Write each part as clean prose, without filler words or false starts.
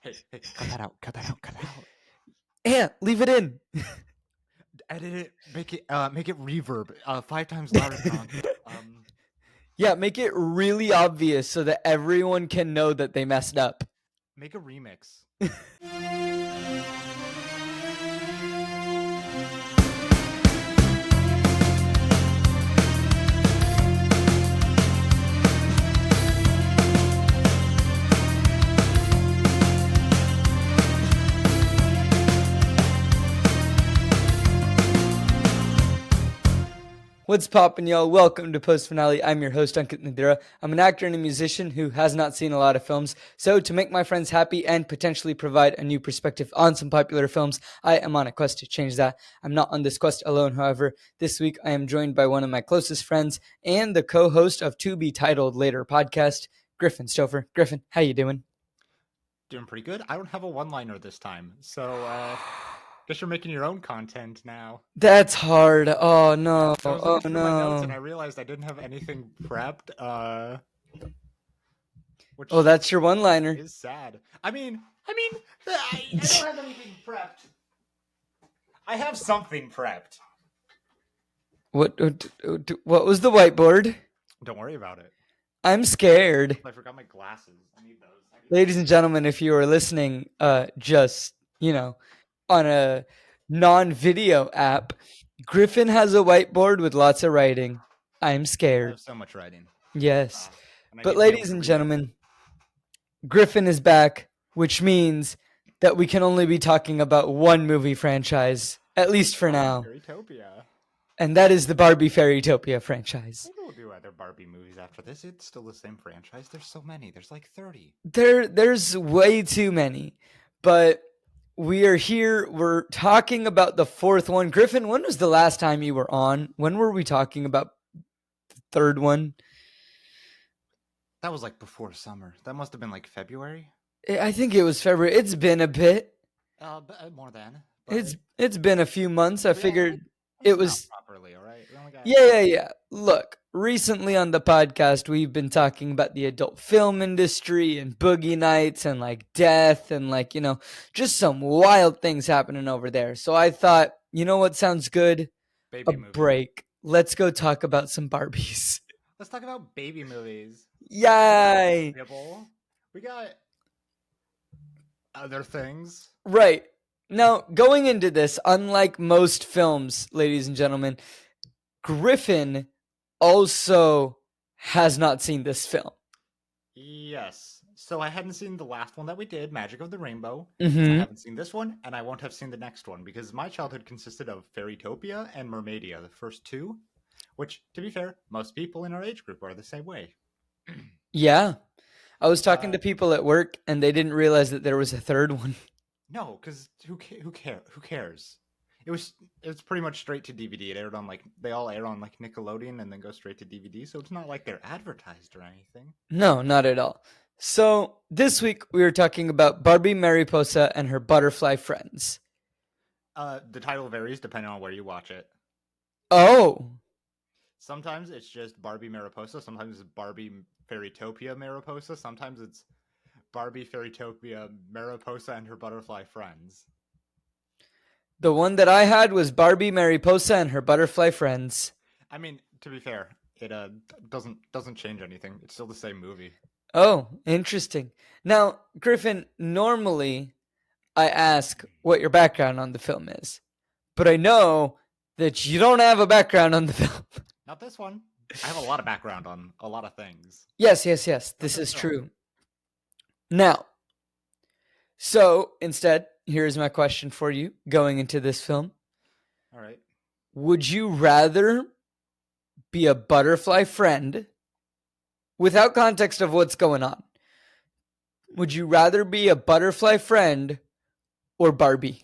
Hey, cut that out. Cut that out. Cut that out. Yeah, leave it in. Edit it. Make it reverb. 5 times louder, Kronk. Yeah, make it really obvious so that everyone can know that they messed up. Make a remix. What's poppin', y'all? Welcome to Post Finale. I'm your host, Ankit Madhira. I'm an actor and a musician who has not seen a lot of films. So to make my friends happy and potentially provide a new perspective on some popular films, I am on a quest to change that. I'm not on this quest alone, however. This week, I am joined by one of my closest friends and the co-host of To Be Titled Later podcast, Griffin Stofer. Griffin, how you doing? Doing pretty good. I don't have a one-liner this time, so guess you're making your own content now. That's hard. Oh no. I was Oh looking through my notes and I no. realized I didn't have anything prepped. Which Oh, that's your one-liner. is sad. I don't have anything prepped. I have something prepped. What was the whiteboard? Don't worry about it. I'm scared. I forgot my glasses. I need those. Ladies and gentlemen, if you are listening, just, on a non-video app, Griffin has a whiteboard with lots of writing. I'm I scared. have so much writing. Yes. And I But need to be able ladies to and read it. gentlemen, Griffin is back, which means that we can only be talking about one movie franchise, at least for now. Fairytopia. And that is the Barbie Fairytopia franchise. Maybe we'll do other Barbie movies after this. It's still the same franchise. There's so many. There's like 30. There's way too many. But we are here. We're talking about the fourth one. Griffin, when was the last time you were on? When were we talking about the third one? That was like before summer. That must have been like February. I think it was February. It's been a bit. More than. It's been a few months. I figured Let's it was count properly. All right. We only got- Yeah. Look, recently on the podcast, we've been talking about the adult film industry and boogie nights and like death and like, just some wild things happening over there. So I thought, you know what sounds good? Baby A movie. break. Let's go talk about some Barbies. Let's talk about baby movies. Yay! We got other things. Right. Now, going into this, unlike most films, ladies and gentlemen, Griffin also has not seen this film. Yes. So I hadn't seen the last one that we did, Magic of the Rainbow. Mm-hmm. I haven't seen this one, and I won't have seen the next one because my childhood consisted of Fairytopia and Mermaidia, the first two, which, to be fair, most people in our age group are the same way. Yeah. I was talking to people at work, and they didn't realize that there was a third one. No, because who cares? It was pretty much straight to DVD. It aired on they all air on like Nickelodeon and then go straight to DVD. So it's not like they're advertised or anything. No, not at all. So this week we were talking about Barbie Mariposa and her butterfly friends. The title varies depending on where you watch it. Oh. Sometimes it's just Barbie Mariposa. Sometimes it's Barbie Fairytopia Mariposa. Sometimes it's Barbie Fairytopia Mariposa and her butterfly friends. The one that I had was Barbie Mariposa and her butterfly friends. I mean, to be fair, it doesn't change anything. It's still the same movie. Oh, interesting. Now, Griffin, normally I ask what your background on the film is, but I know that you don't have a background on the film. Not this one. I have a lot of background on a lot of things. Yes. This is true. Now, so instead, here's my question for you going into this film. All right. Would you rather be a butterfly friend without context of what's going on? Would you rather be a butterfly friend or Barbie?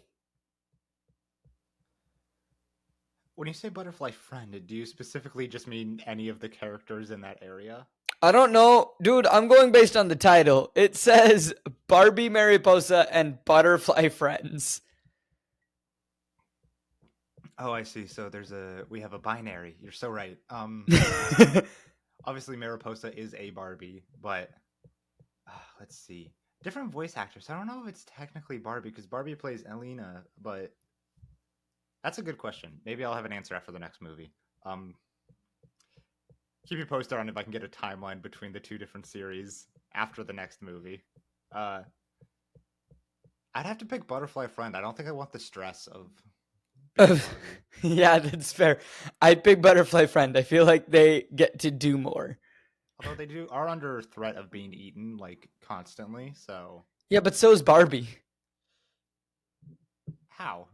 When you say butterfly friend, do you specifically just mean any of the characters in that area? I don't know. Dude, I'm going based on the title. It says Barbie Mariposa and Butterfly Friends. Oh, I see. So we have a binary. You're so right. Obviously Mariposa is a Barbie, but let's see. different voice actors. I don't know if it's technically Barbie because Barbie plays Elena, but that's a good question. Maybe I'll have an answer after the next movie. Um, Keep you posted on if I can get a timeline between the two different series after the next movie. Uh, I'd have to pick Butterfly Friend. I don't think I want the stress of being Barbie. Yeah, that's fair. I'd pick Butterfly Friend. I feel like they get to do more. Although they are under threat of being eaten like constantly, so Yeah, but so is Barbie. how?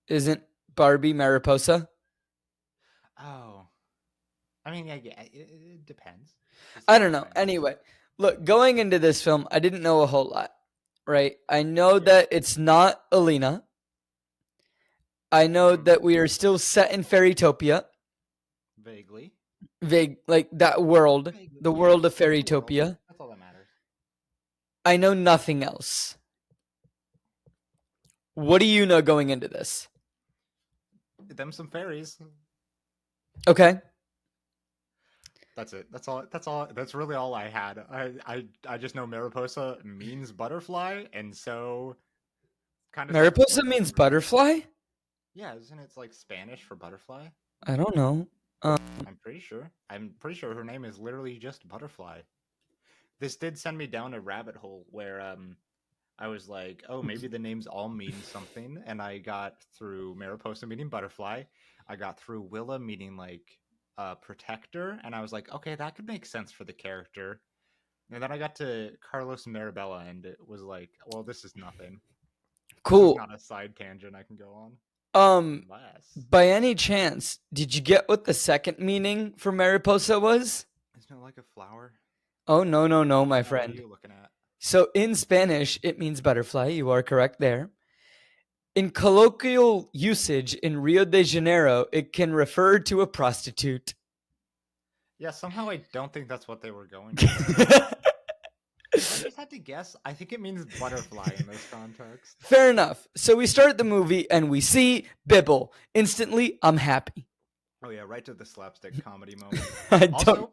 Isn't Barbie Mariposa? Oh, I mean, yeah, it depends. I don't know. Anyway, look, going into this film, I didn't know a whole lot, right? I know that it's not Alina. I know that we are still set in Fairytopia. Vaguely. Vague, like that world, Vaguely. the Yeah, world of the world. Fairytopia. That's all that matters. I know nothing else. What do you know going into this? Them some fairies. Okay. That's it. That's all. That's all. That's really all I had. I just know Mariposa means butterfly, and so kind of. Mariposa means butterfly? Yeah, isn't it like Spanish for butterfly? I don't know. I'm pretty sure. I'm pretty sure her name is literally just Butterfly. This did send me down a rabbit hole where I was like, oh, maybe the names all mean something, and I got through Mariposa meaning butterfly. I got through Willa meaning like protector, and I was like, okay, that could make sense for the character. And then I got to Carlos and Marabella, and it was like, well, this is nothing. Cool. This is not a side tangent I can go on. By any chance, did you get what the second meaning for Mariposa was? Isn't it like a flower? Oh, no, my What friend. are you looking at? So in Spanish, it means butterfly. You are correct there. In colloquial usage in Rio de Janeiro, it can refer to a prostitute. Yeah, somehow I don't think that's what they were going for. If I just had to guess, I think it means butterfly in this context. Fair enough. So we start the movie and we see Bibble. Instantly, I'm happy. Oh yeah, right to the slapstick comedy moment. I Also,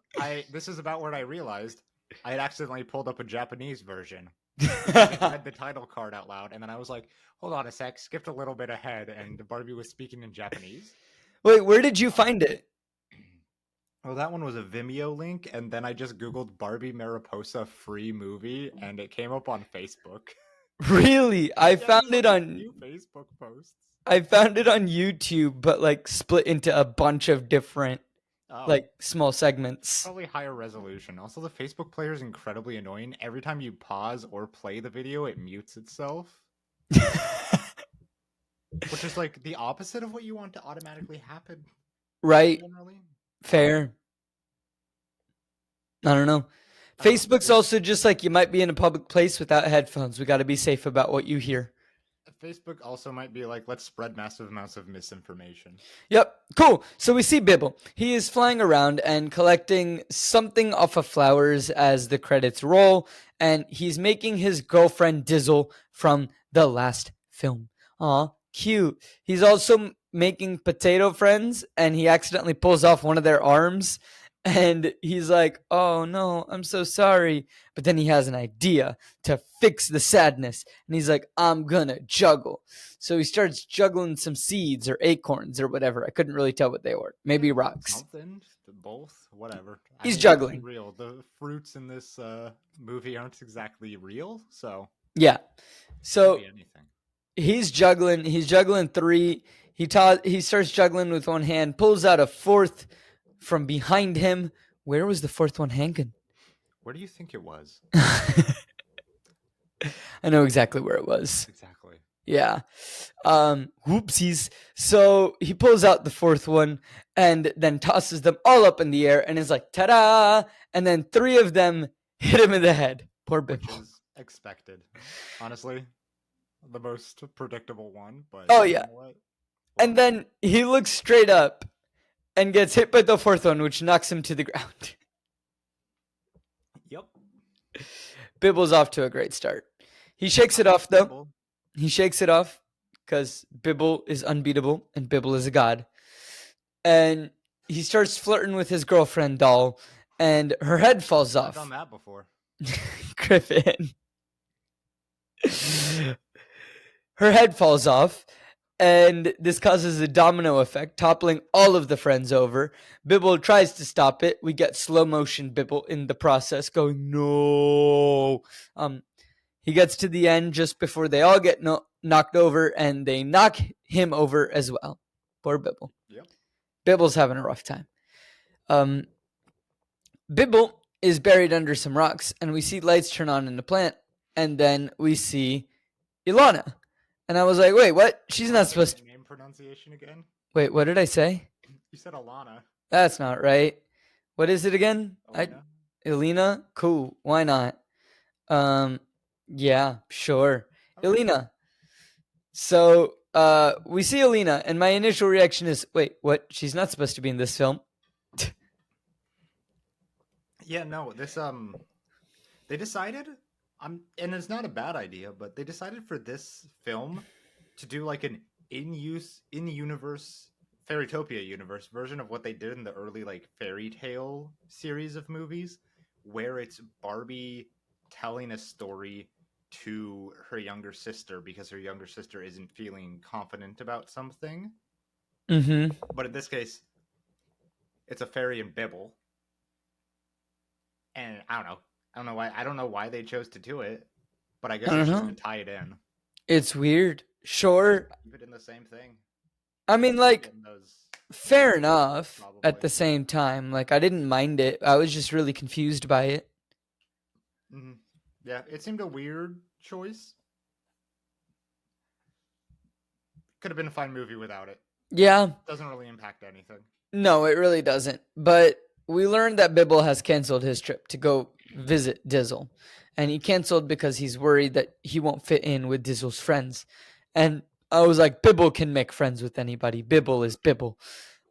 this is about where I realized I had accidentally pulled up a Japanese version. I read the title card out loud, and then I was like, hold on a sec, skipped a little bit ahead, and Barbie was speaking in Japanese. Wait, where did you find it? Oh, that one was a Vimeo link, and then I just Googled Barbie Mariposa free movie, and it came up on Facebook. Really? I found it on new Facebook posts. I found it on YouTube, but like split into a bunch of different like small segments. Probably higher resolution. Also, the Facebook player is incredibly annoying. Every time you pause or play the video, it mutes itself. Which is like the opposite of what you want to automatically happen. Right. Generally. Fair. I don't know. Facebook's also just like you might be in a public place without headphones. We got to be safe about what you hear. Facebook also might be like, let's spread massive amounts of misinformation. Yep. Cool. So we see Bibble. He is flying around and collecting something off of flowers as the credits roll. And he's making his girlfriend Dizzle from the last film. Aw, cute. He's also making potato friends, and he accidentally pulls off one of their arms. And he's like, oh no, I'm so sorry. But then he has an idea to fix the sadness. And he's like, I'm gonna juggle. So he starts juggling some seeds or acorns or whatever. I couldn't really tell what they were. Maybe rocks. Something, both, whatever. He's juggling. Real. The fruits in this movie aren't exactly real, so. Yeah. So anything. he's juggling. He's juggling three. He starts juggling with one hand, pulls out a fourth from behind him. Where was the fourth one hanging? Where do you think it was? I know exactly where it was. Exactly. Yeah. Whoopsies. So he pulls out the fourth one and then tosses them all up in the air and is like, ta-da! And then three of them hit him in the head. Poor Bibble. Which is expected. Honestly, the most predictable one. But oh, yeah. You know what? And then he looks straight up and gets hit by the fourth one, which knocks him to the ground. Yep. Bibble's off to a great start. He shakes it off, though. He shakes it off because Bibble is unbeatable and Bibble is a god. And he starts flirting with his girlfriend doll, and her head falls off. I've done that before. Griffin. Her head falls off, and this causes a domino effect, toppling all of the friends over. Bibble tries to stop it. We get slow motion Bibble in the process going, no. He gets to the end just before they all get knocked over, and they knock him over as well. Poor Bibble. Yep. Bibble's having a rough time. Bibble is buried under some rocks, and we see lights turn on in the plant, and then we see Ilana. And I was like, wait, what? She's not supposed to. Name pronunciation again? Wait, what did I say? You said Alana. That's not right. What is it again? Elena? Elena? Cool. Why not? Yeah, sure. Okay. Elena. So, we see Elena, and my initial reaction is, wait, what? She's not supposed to be in this film. Yeah, no, this, they decided, and it's not a bad idea, but they decided for this film to do like an in-universe Fairytopia universe version of what they did in the early like fairy tale series of movies, where it's Barbie telling a story to her younger sister because her younger sister isn't feeling confident about something. Mm-hmm. But in this case, it's a fairy and Bibble. And I don't know why they chose to do it, but I guess it's just to tie it in. It's weird. Sure. Keep it in the same thing. I mean, like, fair enough. Probably. At the same time, like, I didn't mind it. I was just really confused by it. Mm-hmm. Yeah, it seemed a weird choice. Could have been a fine movie without it. Yeah. Doesn't really impact anything. No, it really doesn't. But we learned that Bibble has canceled his trip to go visit Dizzle. And he canceled because he's worried that he won't fit in with Dizzle's friends. And I was like, Bibble can make friends with anybody. Bibble is Bibble.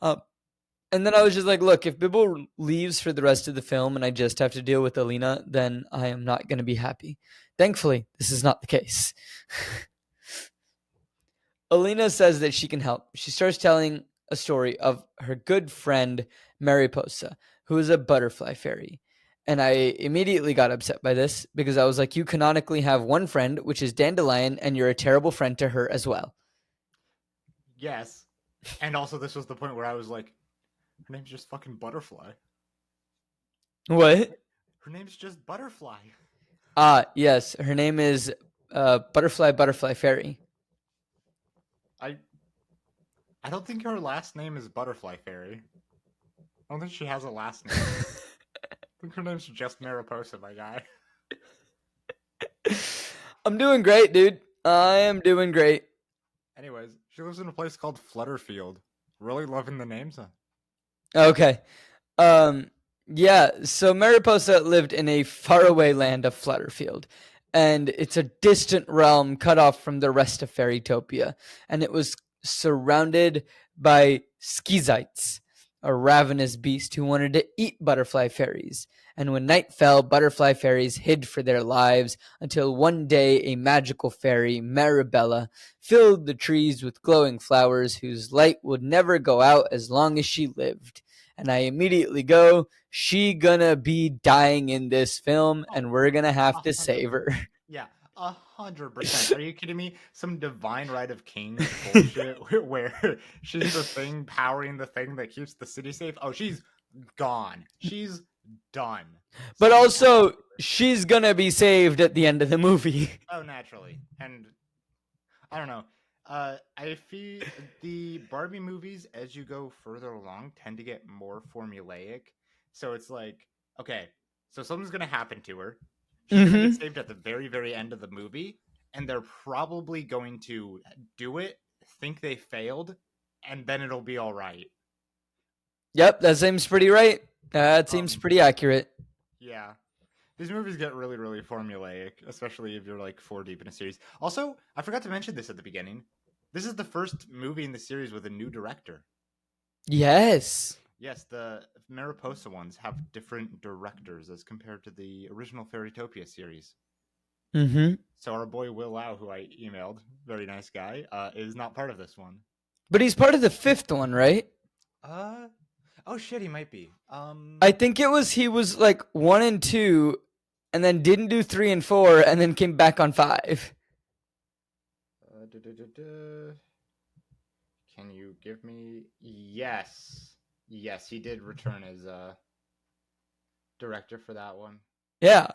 And then I was just like, look, if Bibble leaves for the rest of the film and I just have to deal with Alina, then I am not going to be happy. Thankfully, this is not the case. Alina says that she can help. She starts telling a story of her good friend, Mariposa, who is a butterfly fairy. And I immediately got upset by this because I was like, you canonically have one friend, which is Dandelion, and you're a terrible friend to her as well. Yes. And also this was the point where I was like, her name's just fucking Butterfly. What? Her name's just Butterfly. Yes. Her name is Butterfly Fairy. I don't think her last name is Butterfly Fairy. I don't think she has a last name. I think her name's just Mariposa, my guy. I'm doing great, dude. I am doing great. Anyways, she lives in a place called Flutterfield. Really loving the names. Okay. Yeah, so Mariposa lived in a faraway land of Flutterfield. And it's a distant realm cut off from the rest of Fairytopia. And it was surrounded by schizites, a ravenous beast who wanted to eat butterfly fairies. And when night fell, butterfly fairies hid for their lives until one day a magical fairy, Maribella, filled the trees with glowing flowers whose light would never go out as long as she lived. And I immediately go, she gonna be dying in this film, and we're gonna have to save her. Yeah, 100%. Are you kidding me? Some divine right of kings bullshit where she's the thing powering the thing that keeps the city safe. Oh, she's gone. She's done. But also, she's gonna be saved at the end of the movie. Oh, naturally. And I don't know. I feel the Barbie movies, as you go further along, tend to get more formulaic. So it's like, okay, so something's going to happen to her. She's going to get saved at the very, very end of the movie. And they're probably going to do it, think they failed, and then it'll be all right. Yep, that seems pretty right. That seems pretty accurate. Yeah. These movies get really, really formulaic, especially if you're like 4 deep in a series. Also, I forgot to mention this at the beginning. This is the first movie in the series with a new director. Yes. Yes, the Mariposa ones have different directors as compared to the original Fairytopia series. Mm-hmm. So our boy Will Lau, who I emailed, very nice guy, is not part of this one. But he's part of the 5th one, right? Oh shit, he might be. I think he was like 1 and 2, and then didn't do 3 and 4, and then came back on 5. Can you give me? Yes, he did return as director for that one. Yeah,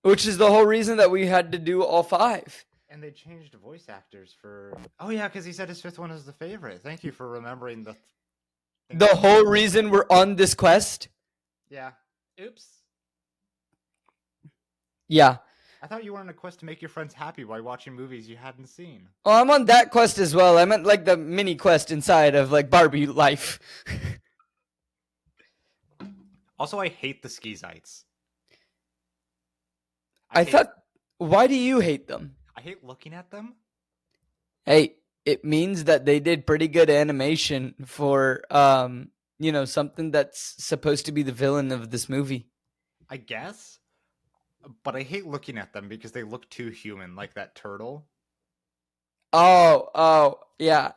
which is the whole reason that we had to do all 5. And they changed voice actors for. Oh yeah, because he said his 5th one is the favorite. Thank you for remembering the whole reason we're on this quest. Yeah. Oops. Yeah. I thought you were on a quest to make your friends happy by watching movies you hadn't seen. Oh, I'm on that quest as well. I meant like the mini quest inside of like Barbie life. Also, I hate the Skizites. I thought, why do you hate them? I hate looking at them. Hey, it means that they did pretty good animation for, something that's supposed to be the villain of this movie. I guess. But I hate looking at them because they look too human, like that turtle. Oh, yeah.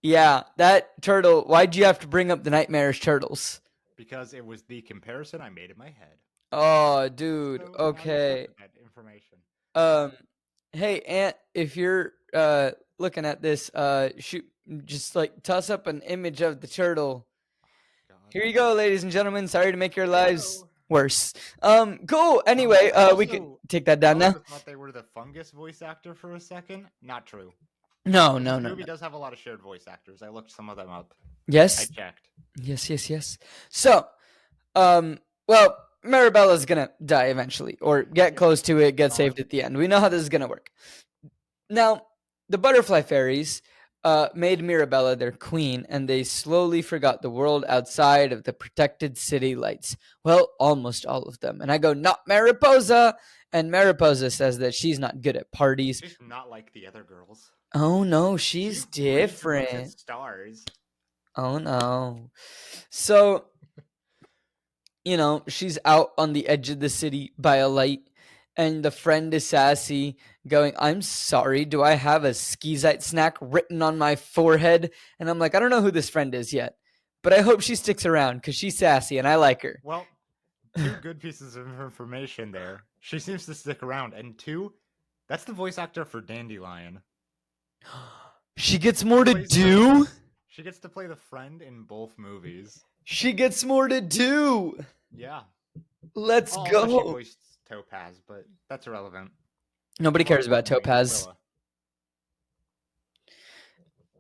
Yeah, that turtle. Why'd you have to bring up the Nightmarish Turtles? Because it was the comparison I made in my head. Oh, dude. So okay. That information. Hey, Ant, if you're looking at this, shoot, just like toss up an image of the turtle. God. Here you go, ladies and gentlemen. Sorry to make your lives worse. Cool. Anyway, we can take that down now. I thought they were the fungus voice actor for a second. Not true. No. The movie does have a lot of shared voice actors. I looked some of them up. Yes. I checked. Yes. So, well, Maribella's gonna die eventually, or get close to it, get saved at the end. We know how this is gonna work. Now, the butterfly fairies made Mirabella their queen, and they slowly forgot the world outside of the protected city lights. Well, almost all of them. And I go, not Mariposa! And Mariposa says that she's not good at parties. She's not like the other girls. Oh, no, she's different. Stars. Oh, no. So, she's out on the edge of the city by a light, and the friend is sassy, going, I'm sorry, do I have a Skizite snack written on my forehead? And I'm like, I don't know who this friend is yet, but I hope she sticks around because she's sassy and I like her. Well, 2 good pieces of information there. She seems to stick around. And 2, that's the voice actor for Dandelion. She gets more to do? She gets to play the friend in both movies. She gets more to do. Yeah. Let's go. She voiced Topaz, but that's irrelevant. Nobody cares about Topaz.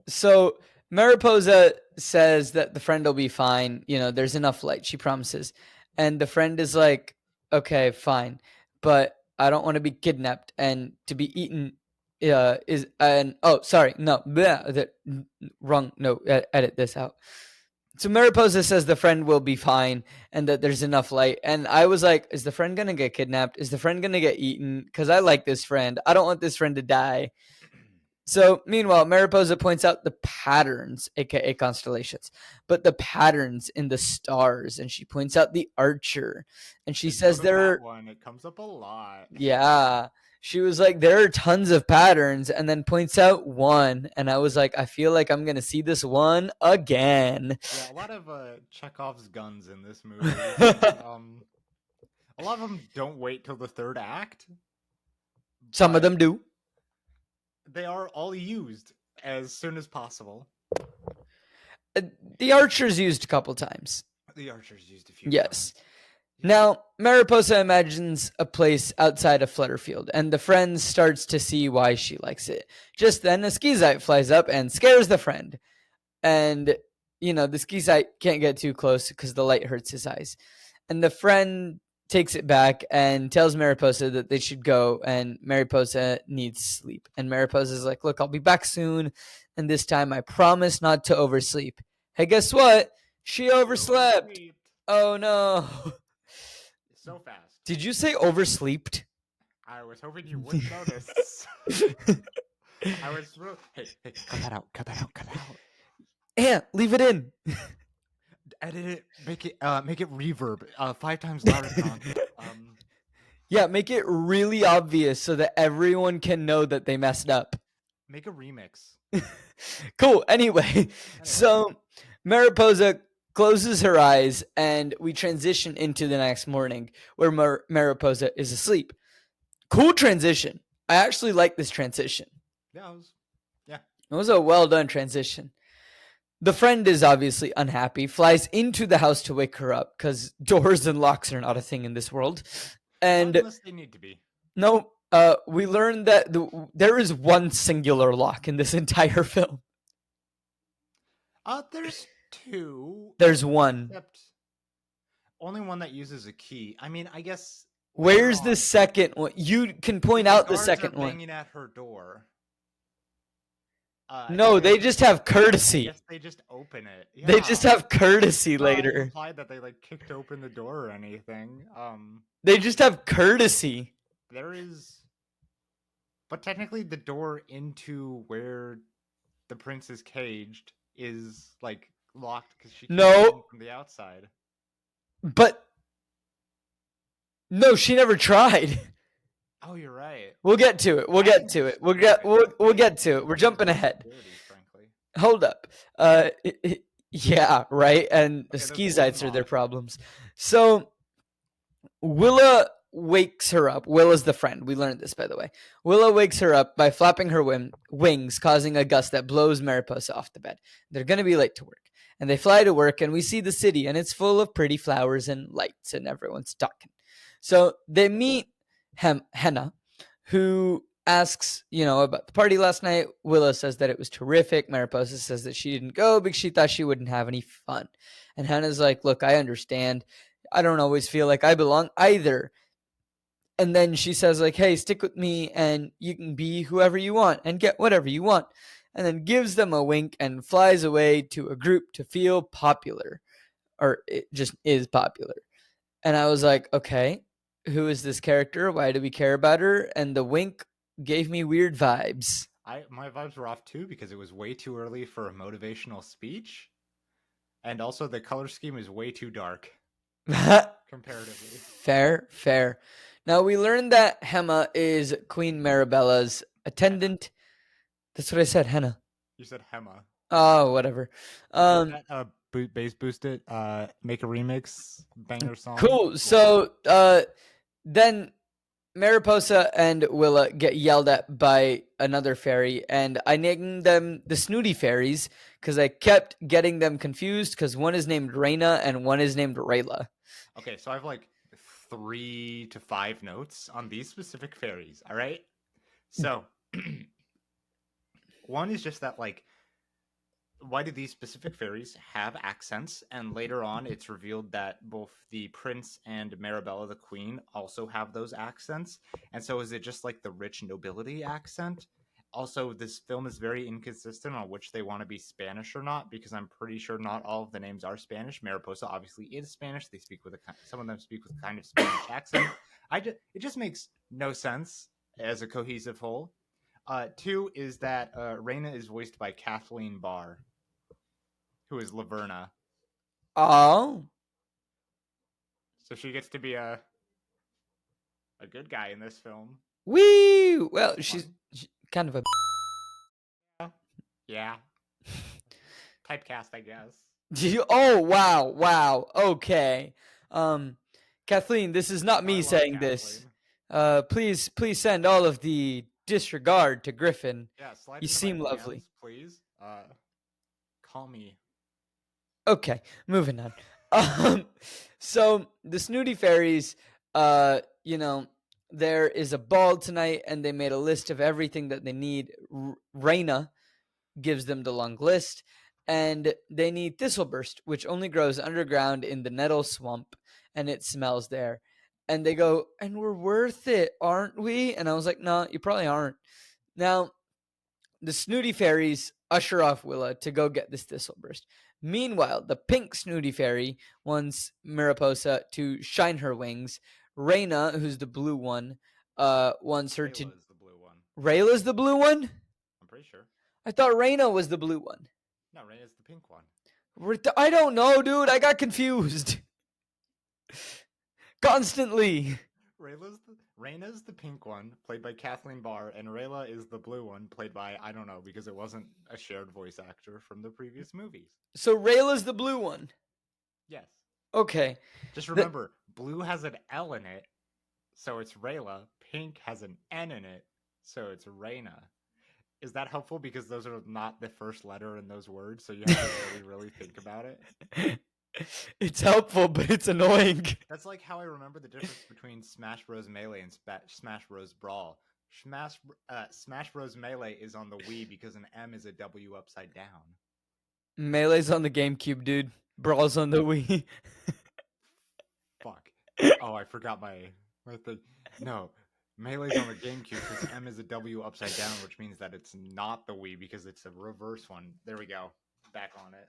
So Mariposa says that the friend will be fine. There's enough light, she promises. And the friend is like, okay, fine. But I don't want to be kidnapped and to be eaten wrong. No, edit this out. So Mariposa says the friend will be fine and that there's enough light. And I was like, is the friend going to get kidnapped? Is the friend going to get eaten? Because I like this friend. I don't want this friend to die. So meanwhile, Mariposa points out the patterns, aka constellations, but the patterns in the stars. And she points out the Archer. And she says it comes up a lot. Yeah. She was like, there are tons of patterns, and then points out one. And I was like, I feel like I'm going to see this one again. Yeah, a lot of Chekhov's guns in this movie. A lot of them don't wait till the 3rd act. Some of them do. They are all used as soon as possible. The Archer's used a couple times. The Archer's used a few times. Yes. Now, Mariposa imagines a place outside of Flutterfield, and the friend starts to see why she likes it. Just then, a Skizite flies up and scares the friend. And, the Skizite can't get too close because the light hurts his eyes. And the friend takes it back and tells Mariposa that they should go, and Mariposa needs sleep. And Mariposa's like, look, I'll be back soon, and this time I promise not to oversleep. Hey, guess what? She overslept. Oh, no. So fast. Did you say oversleeped? I was hoping you wouldn't notice. I was hey, cut that out. Yeah, leave it in. Edit it, make it reverb 5 times louder. Yeah, make it really obvious so that everyone can know that they messed up. Make a remix. Cool. Anyway, so Mariposa closes her eyes, and we transition into the next morning where Mariposa is asleep. Cool transition. I actually like this transition. Yeah, it was a well done transition. The friend is obviously unhappy, flies into the house to wake her up because doors and locks are not a thing in this world. And not unless they need to be. No, we learned that there is one singular lock in this entire film. There's two. There's one. Except only one that uses a key. I mean, I guess. Where's the second one? You can point out the second one. Banging at her door. No, they just have courtesy. Yes, they just open it. Yeah. They just have courtesy later. Implied that they like kicked open the door or anything. They just have courtesy. There is, but technically, the door into where the prince is caged is like locked because she can't get in from the outside. But no, she never tried. Oh, you're right. We'll get to it. We'll get to it. We'll get to it. We're jumping ahead. Hold up. Yeah, right. And the Skeezites are their problems. So Willa wakes her up. Willa's the friend. We learned this, by the way. Willa wakes her up by flapping her wings, causing a gust that blows Mariposa off the bed. They're going to be late to work. And they fly to work, and we see the city, and it's full of pretty flowers and lights, and everyone's talking. So they meet Henna, who asks, about the party last night. Willa says that it was terrific. Mariposa says that she didn't go because she thought she wouldn't have any fun. And Henna's like, look, I understand. I don't always feel like I belong either. And then she says, like, hey, stick with me and you can be whoever you want and get whatever you want. And then gives them a wink and flies away to a group to feel popular. Or it just is popular. And I was like, okay, who is this character? Why do we care about her? And the wink gave me weird vibes. My vibes were off too because it was way too early for a motivational speech. And also the color scheme is way too dark. Comparatively. Fair. Now we learned that Hema is Queen Marabella's attendant. That's what I said, Henna. You said Hema. Oh, whatever. Bass boost it, make a remix, banger song. Cool. So then Mariposa and Willa get yelled at by another fairy, and I named them the Snooty Fairies because I kept getting them confused because one is named Raina and one is named Rayla. Okay, so I have like 3 to 5 notes on these specific fairies, all right? So, one is just that, like, why do these specific fairies have accents? And later on, it's revealed that both the prince and Marabella, the queen, also have those accents. And so is it just like the rich nobility accent? Also, this film is very inconsistent on which they want to be Spanish or not, because I'm pretty sure not all of the names are Spanish. Mariposa obviously is Spanish. They speak with some of them speak with a kind of Spanish accent. It just makes no sense as a cohesive whole. 2 is that Reina is voiced by Kathleen Barr, who is Laverna. Oh. So she gets to be a good guy in this film. Wee! Well, she's kind of a... Yeah. Typecast, I guess. Oh, wow. Okay. Kathleen, this is not me saying Kathleen. This. Please send all of the disregard to Griffin. Yeah, slide you seem lovely. DMs, please. Call me. Okay, moving on. So the Snooty Fairies, there is a ball tonight, and they made a list of everything that they need. Raina gives them the long list, and they need Thistleburst, which only grows underground in the nettle swamp, and it smells there. And they go, and we're worth it, aren't we? And I was like, no, you probably aren't. Now, the Snooty Fairies usher off Willa to go get this Thistleburst. Meanwhile, the pink Snooty Fairy wants Mariposa to shine her wings. Raina, who's the blue one, wants her to... Rayla's the blue one. Rayla's the blue one? I'm pretty sure. I thought Raina was the blue one. No, Raina's the pink one. I don't know, dude. I got confused. Constantly. Raina's the pink one, played by Kathleen Barr, and Rayla is the blue one, played by, I don't know, because it wasn't a shared voice actor from the previous movies. So Rayla's the blue one. Yes. Okay. Just The, remember, blue has an L in it, so it's Rayla. Pink has an N in it, so it's Raina. Is that helpful? Because those are not the first letter in those words, so you have to really, really think about it. it's helpful, but it's annoying. That's like how I remember the difference between Smash Bros. Melee and Smash Bros. Brawl. Smash Bros. Melee is on the Wii because an M is a W upside down. Melee's on the GameCube, dude. Brawl's on the Wii. Fuck. Oh, I forgot my thing. No, Melee's on the GameCube because M is a W upside down, which means that it's not the Wii because it's a reverse one. There we go. Back on it.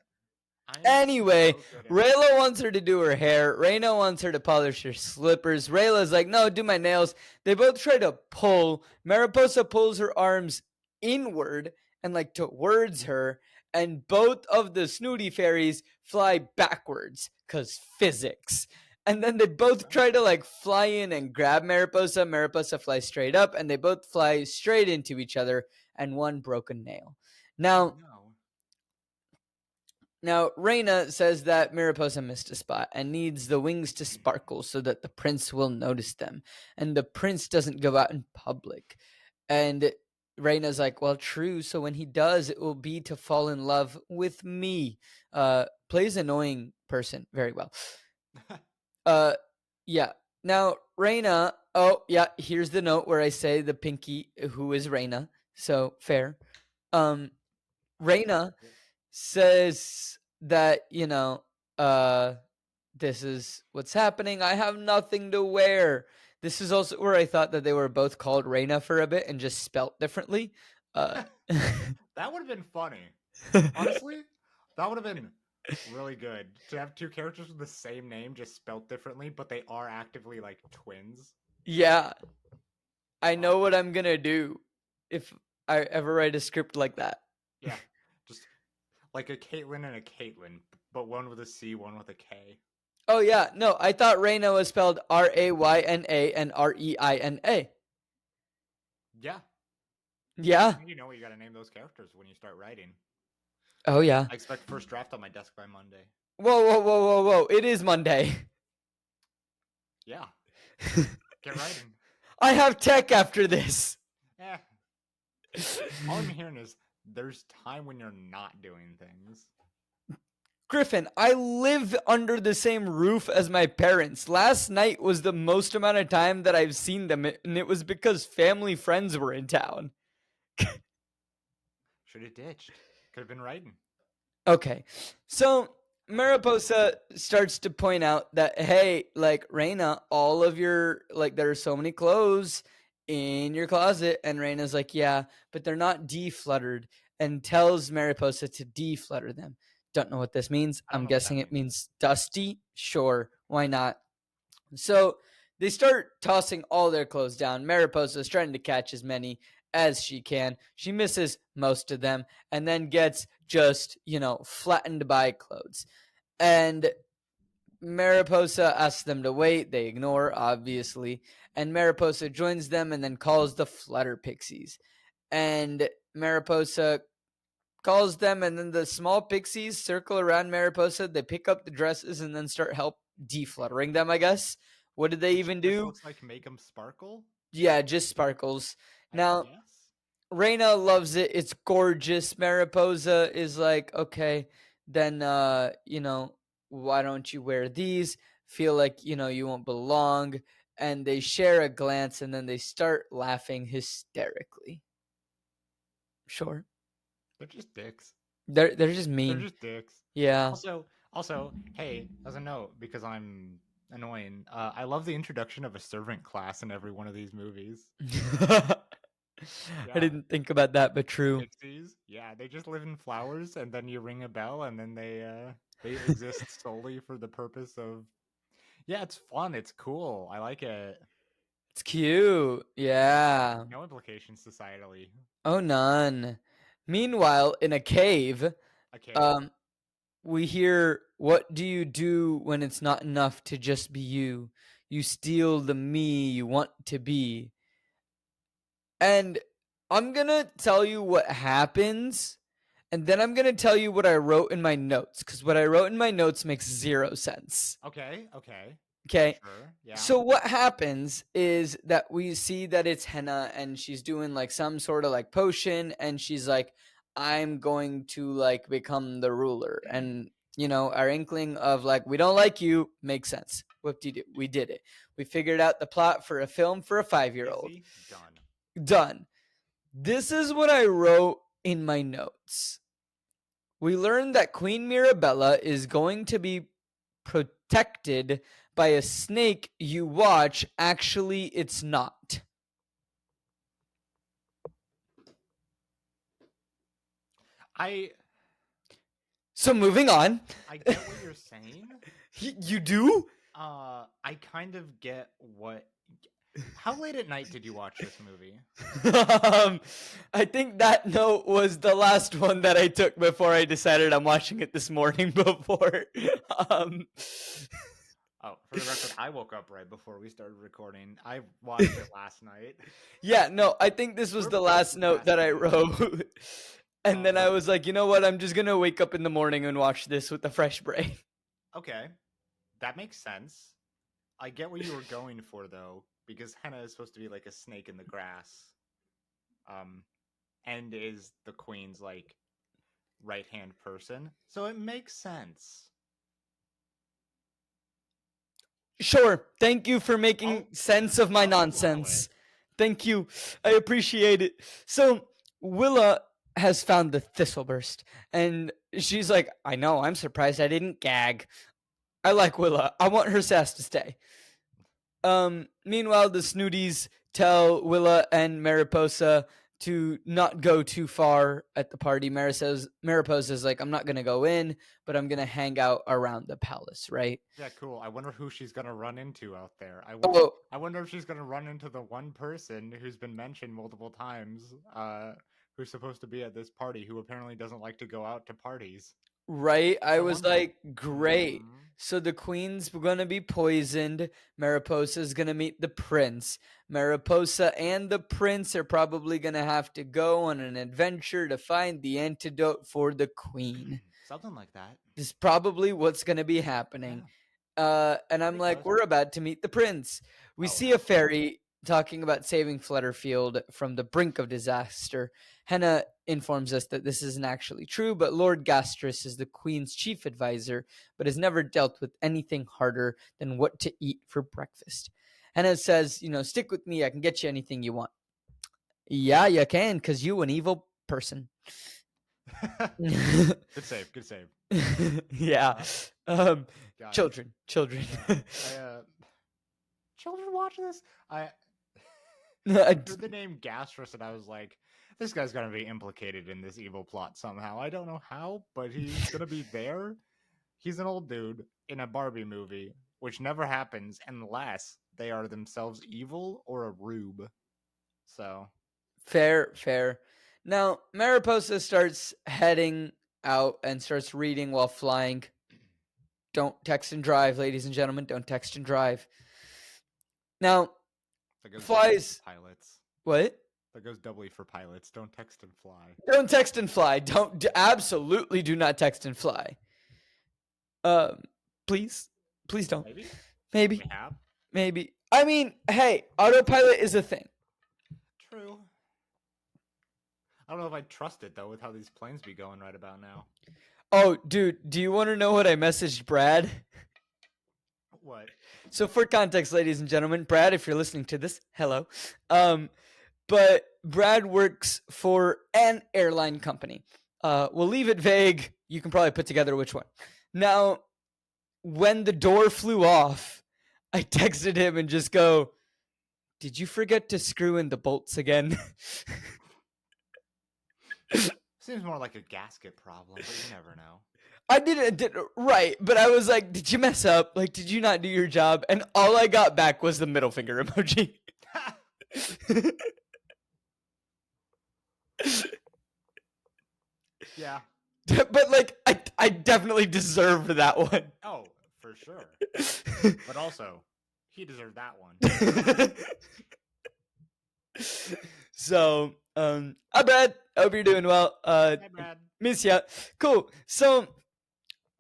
I am Anyway, so good at it. Rayla wants her to do her hair. Reyna wants her to polish her slippers. Rayla's like, no, do my nails. They both try to pull. Mariposa pulls her arms inward and like towards her. And both of the snooty fairies fly backwards because physics. And then they both try to like fly in and grab Mariposa. Mariposa flies straight up and they both fly straight into each other and one broken nail. Oh Now, no. Now, Reyna says that Mariposa missed a spot and needs the wings to sparkle so that the prince will notice them. And the prince doesn't go out in public. And Reyna's like, well, true. So when he does, it will be to fall in love with me. Plays annoying person very well. Uh, yeah. Now, Reyna, oh, yeah, here's the note where I say the pinky, who is Reyna. So fair. Reyna says that, this is what's happening. I have nothing to wear. This is also where I thought that they were both called Reyna for a bit and just spelt differently. That would have been funny. Honestly, that would have been really good to have two characters with the same name just spelt differently, but they are actively like twins. Yeah, I know what I'm gonna do if I ever write a script like that. Yeah, just like a Caitlyn and a Caitlyn, but one with a C, one with a K. Oh yeah, no, I thought Reyna was spelled Rayna and Reina. Yeah, Yeah. you know you got to name those characters when you start writing. Oh yeah. I expect first draft on my desk by Monday. Whoa, whoa, whoa, whoa, whoa! It is Monday. Yeah, get writing. I have tech after this. Yeah. All I'm hearing is there's time when you're not doing things. Griffin, I live under the same roof as my parents. Last night was the most amount of time that I've seen them, and it was because family friends were in town. Should have ditched. Could have been writing. Okay, so Mariposa starts to point out that, hey, like, Reyna, all of your, like, there are so many clothes in your closet. And Reyna's like, yeah, but they're not defluttered, and tells Mariposa to deflutter them. Don't know what this means. I don't I'm know what guessing that it means dusty. Sure, why not? So they start tossing all their clothes down. Mariposa is trying to catch as many as she can. She misses most of them and then gets just, flattened by clothes. And Mariposa asks them to wait. They ignore, obviously. And Mariposa joins them and then calls the Flutter Pixies. And Mariposa calls them, and then the small pixies circle around Mariposa. They pick up the dresses and then start help defluttering them, I guess. What did they even This do? looks like make them sparkle. Yeah, just sparkles. Now, Yes. Reyna loves it. It's gorgeous. Mariposa is like, okay, then, why don't you wear these? Feel like, you won't belong. And they share a glance and then they start laughing hysterically. Sure. They're just dicks. They're just They're mean. just dicks. Yeah. Also, hey, as a note, because I'm annoying, I love the introduction of a servant class in every one of these movies. I didn't think about that, but true. Pixies, yeah, they just live in flowers, and then you ring a bell, and then they exist solely for the purpose of. Yeah, it's fun. It's cool. I like it. It's cute. Yeah. No implications societally. Oh, none. Meanwhile, in a cave, Okay. we hear, what do you do when it's not enough to just be you? You steal the me you want to be. And I'm gonna tell you what happens, and then I'm gonna tell you what I wrote in my notes, because what I wrote in my notes makes zero sense. Okay. Okay. Sure. Yeah. So what happens is that we see that it's Henna, and she's doing like some sort of like potion, and she's like, I'm going to like become the ruler. And our inkling of like, we don't like you makes sense. Whoop-de-doo. We did it. We figured out the plot for a film for a 5-year-old. Easy. Done. Done. This is what I wrote in my notes. We learned that Queen Mirabella is going to be protected by a snake you watch. Actually, it's not. So moving on. I get what you're saying. You do? I kind of get what. How late at night did you watch this movie? I think that note was the last one that I took before I decided I'm watching it this morning before. Oh, for the record, I woke up right before we started recording. I watched it last night. Yeah, no, I think this was the last note that I wrote. And then I was like, you know what? I'm just going to wake up in the morning and watch this with a fresh brain. Okay. That makes sense. I get what you were going for, though, because Henna is supposed to be like a snake in the grass. And is the queen's, like, right-hand person. So it makes sense. Sure. Thank you for making sense of my nonsense. Thank you. I appreciate it. So Willa has found the Thistleburst, and she's like, I know, I'm surprised I didn't gag. I like Willa. I want her sass to stay. Meanwhile, the Snooties tell Willa and Mariposa to not go too far at the party. Mariposa's like, I'm not going to go in, but I'm going to hang out around the palace, right? Yeah, cool. I wonder who she's going to run into out there. I wonder if she's going to run into the one person who's been mentioned multiple times, who's supposed to be at this party, who apparently doesn't like to go out to parties. Right? I was like, great. So the queen's gonna be poisoned. Mariposa's gonna meet the prince. Mariposa and the prince are probably gonna have to go on an adventure to find the antidote for the queen. Something like that. This is probably what's gonna be happening. Yeah. And I'm like, we're about to meet the prince. We see a fairy talking about saving Flutterfield from the brink of disaster. Henna informs us that this isn't actually true, but Lord Gastrus is the queen's chief advisor, but has never dealt with anything harder than what to eat for breakfast. Henna says, stick with me, I can get you anything you want. Yeah, you can, because you an evil person. Good save. Yeah. Children. Children watch this? I heard the name Gastrus, and I was like, this guy's gonna be implicated in this evil plot somehow. I don't know how, but he's gonna be there. He's an old dude in a Barbie movie, which never happens unless they are themselves evil or a rube. So fair. Now Mariposa starts heading out and starts reading while flying. Don't text and drive, ladies and gentlemen. Don't text and drive. Now, flies. Pilots. What? That goes doubly for pilots. Don't text and fly. Don't text and fly. Absolutely do not text and fly. Please don't. Maybe. Maybe. I mean, hey, autopilot is a thing. True. I don't know if I trust it though with how these planes be going right about now. Oh, dude, do you want to know what I messaged Brad? What? So for context, ladies and gentlemen, Brad, if you're listening to this, hello. But Brad works for an airline company. We'll leave it vague. You can probably put together which one. Now, when the door flew off, I texted him and just go, did you forget to screw in the bolts again? Seems more like a gasket problem, but you never know. I did right, but I was like, did you mess up? Like, did you not do your job? And all I got back was the middle finger emoji. Yeah. But like, I definitely deserved that one. Oh, for sure. But also, he deserved that one. So, hi Brad. I hope you're doing well. Hi Brad. Miss ya. Cool. So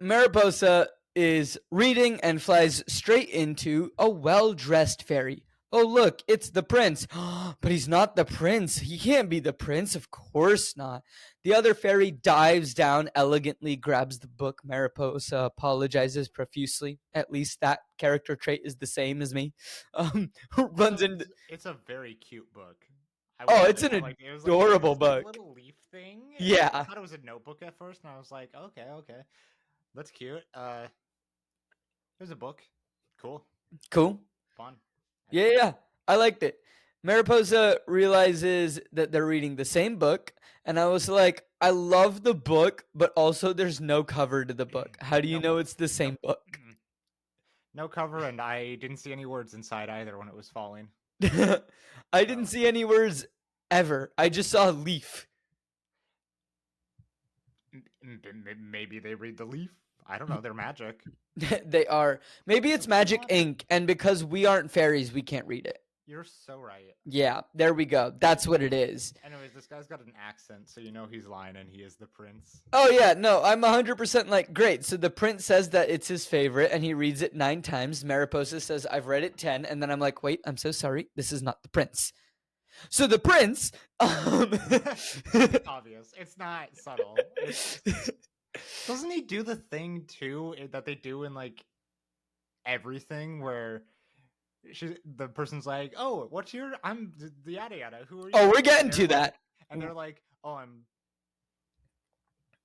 Mariposa is reading and flies straight into a well-dressed fairy. Oh, look, it's the prince. But he's not the prince. He can't be the prince. Of course not. The other fairy dives down, elegantly grabs the book. Mariposa apologizes profusely. At least that character trait is the same as me. Runs Also, into. it's a very cute book. I will Oh, it's admit, an it was like adorable this like book. little leaf thing. I Yeah. thought it was a notebook at first, and I was like, okay, that's cute. Here's a book. Cool, Cool. fun. Yeah. I liked it. Mariposa realizes that they're reading the same book, and I was like, I love the book, but also there's no cover to the book. How do you Nope, know it's the nope. same book? No cover, and I didn't see any words inside either when it was falling. I didn't see any words ever. I just saw a leaf. Maybe they read the leaf. I don't know. They're magic. They are. Maybe it's magic ink, and because we aren't fairies, we can't read it. You're so right. Yeah, there we go. That's what it is. Anyways, this guy's got an accent, so you know he's lying and he is the prince. Oh, yeah, no, I'm 100% like, great. So the prince says that it's his favorite, and he reads it 9 times. Mariposa says, I've read it 10. And then I'm like, wait, I'm so sorry. This is not the prince. So the prince. Obvious. It's not subtle. Doesn't he do the thing, too, that they do in, like, everything where the person's like, oh, what's your, I'm the yada yada, who are you? Oh, we're getting to that. And they're like, oh,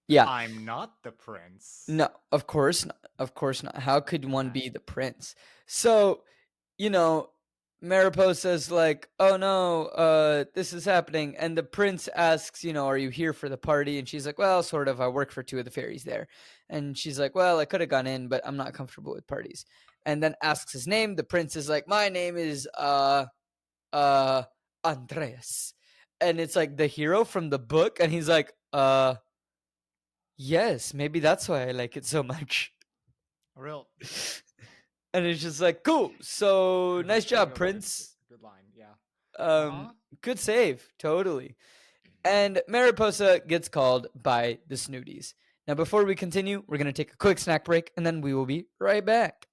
Yeah. I'm not the prince. No, of course not. Of course not. How could one be the prince? So, Mariposa's like, oh no, this is happening. And the prince asks, are you here for the party? And she's like, well, sort of. I work for 2 of the fairies there. And she's like, well, I could have gone in, but I'm not comfortable with parties. And then asks his name. The prince is like, my name is Andreas. And it's like the hero from the book. And he's like, yes, maybe that's why I like it so much. Real. And it's just like, cool. So nice job, Prince. Good line, yeah. Good save, totally. And Mariposa gets called by the Snooties. Now, before we continue, we're going to take a quick snack break, and then we will be right back.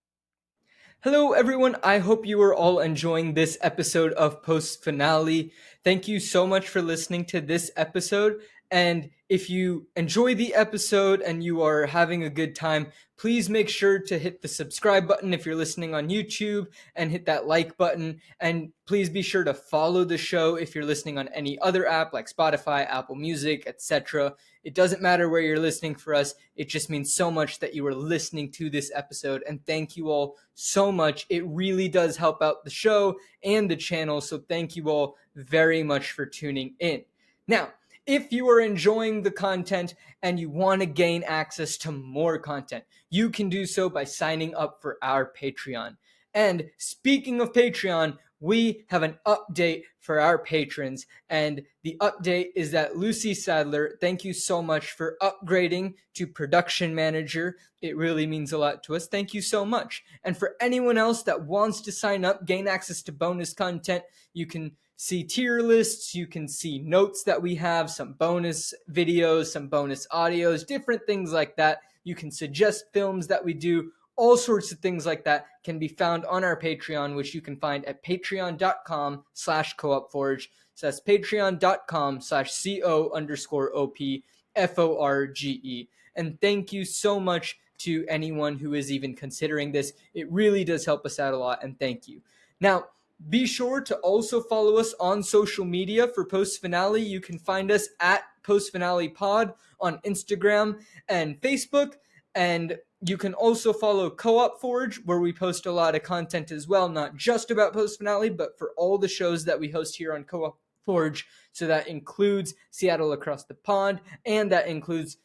Hello, everyone. I hope you are all enjoying this episode of Post Finale. Thank you so much for listening to this episode. And if you enjoy the episode and you are having a good time, please make sure to hit the subscribe button if you're listening on YouTube and hit that like button. And please be sure to follow the show if you're listening on any other app like Spotify, Apple Music, etc. It doesn't matter where you're listening for us. It just means so much that you are listening to this episode. And thank you all so much. It really does help out the show and the channel. So thank you all very much for tuning in. Now, if you are enjoying the content and you want to gain access to more content, you can do so by signing up for our Patreon. And speaking of Patreon, we have an update for our patrons. And the update is that Lucy Sadler, thank you so much for upgrading to production manager. It really means a lot to us. Thank you so much. And for anyone else that wants to sign up, gain access to bonus content, you can see tier lists, you can see notes that we have, some bonus videos, some bonus audios, different things like that. You can suggest films that we do. All sorts of things like that can be found on our Patreon, which you can find at patreon.com/coopforge. So that's patreon.com/CO_OPFORGE. And thank you so much to anyone who is even considering this. It really does help us out a lot, and thank you. Now, be sure to also follow us on social media for Post Finale. You can find us at Post Finale Pod on Instagram and Facebook. And you can also follow Co-op Forge, where we post a lot of content as well, not just about Post Finale, but for all the shows that we host here on Co-op Forge. So that includes Seattle Across the Pond, and that includes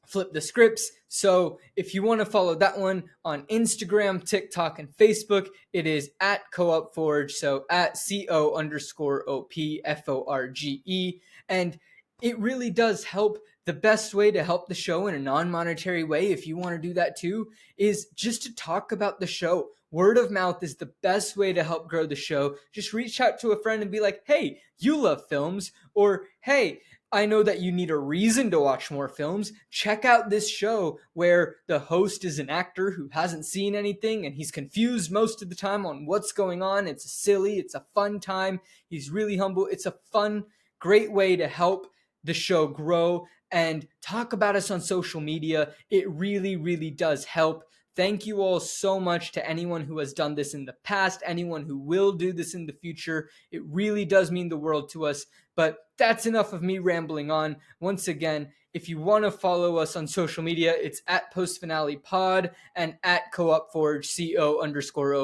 Flip the Scripts. So if you want to follow that one on Instagram, TikTok, and Facebook, it is at Co-op Forge. So at CO_OPFORGE. And it really does help. The best way to help the show in a non-monetary way, if you want to do that too, is just to talk about the show. Word of mouth is the best way to help grow the show. Just reach out to a friend and be like, hey, you love films, or hey, I know that you need a reason to watch more films. Check out this show where the host is an actor who hasn't seen anything and he's confused most of the time on what's going on. It's silly. It's a fun time. He's really humble. It's a fun, great way to help the show grow, and talk about us on social media. It really, really does help. Thank you all so much to anyone who has done this in the past, anyone who will do this in the future. It really does mean the world to us. But that's enough of me rambling on. Once again, if you want to follow us on social media, it's at Post Finale Pod and at Co-op Forge, CO_OPFORGE.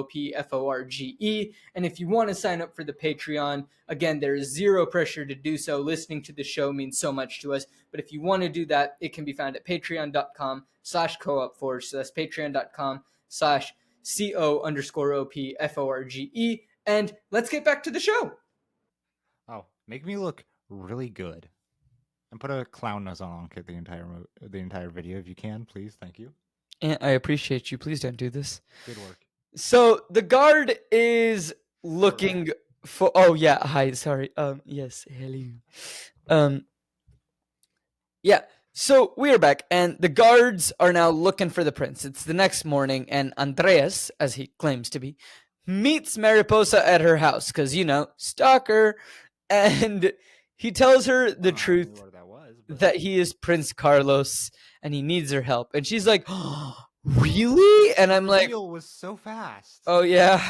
And if you want to sign up for the Patreon, again, there is zero pressure to do so. Listening to the show means so much to us. But if you want to do that, it can be found at patreon.com/co-opforge. So that's patreon.com/CO_OPFORGE. And let's get back to the show. Oh, make me look really good. And put a clown nose on Ankit the entire video if you can, please. Thank you. And I appreciate you. Please don't do this. Good work. So the guard is looking for. Oh yeah, hi. Sorry. Yes. Hello. Yeah. So we are back, and the guards are now looking for the prince. It's the next morning, and Andreas, as he claims to be, meets Mariposa at her house because stalker, and he tells her the truth that he is Prince Carlos and he needs her help. And she's like, oh, really? And I'm like, the reveal was so fast. Oh yeah.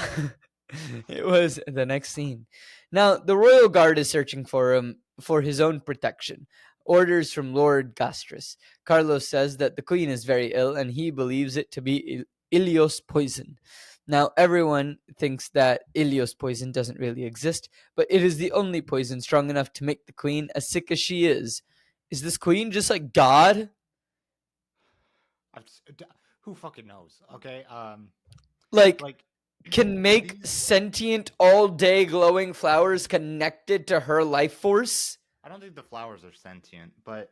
It was the next scene. Now the royal guard is searching for him for his own protection. Orders from Lord Gastris. Carlos says that the queen is very ill and he believes it to be Ilios poison. Now, everyone thinks that Ilios poison doesn't really exist, but it is the only poison strong enough to make the queen as sick as she is. Is this queen just like God? Who fucking knows? Okay, like can make sentient all day glowing flowers connected to her life force? I don't think the flowers are sentient, but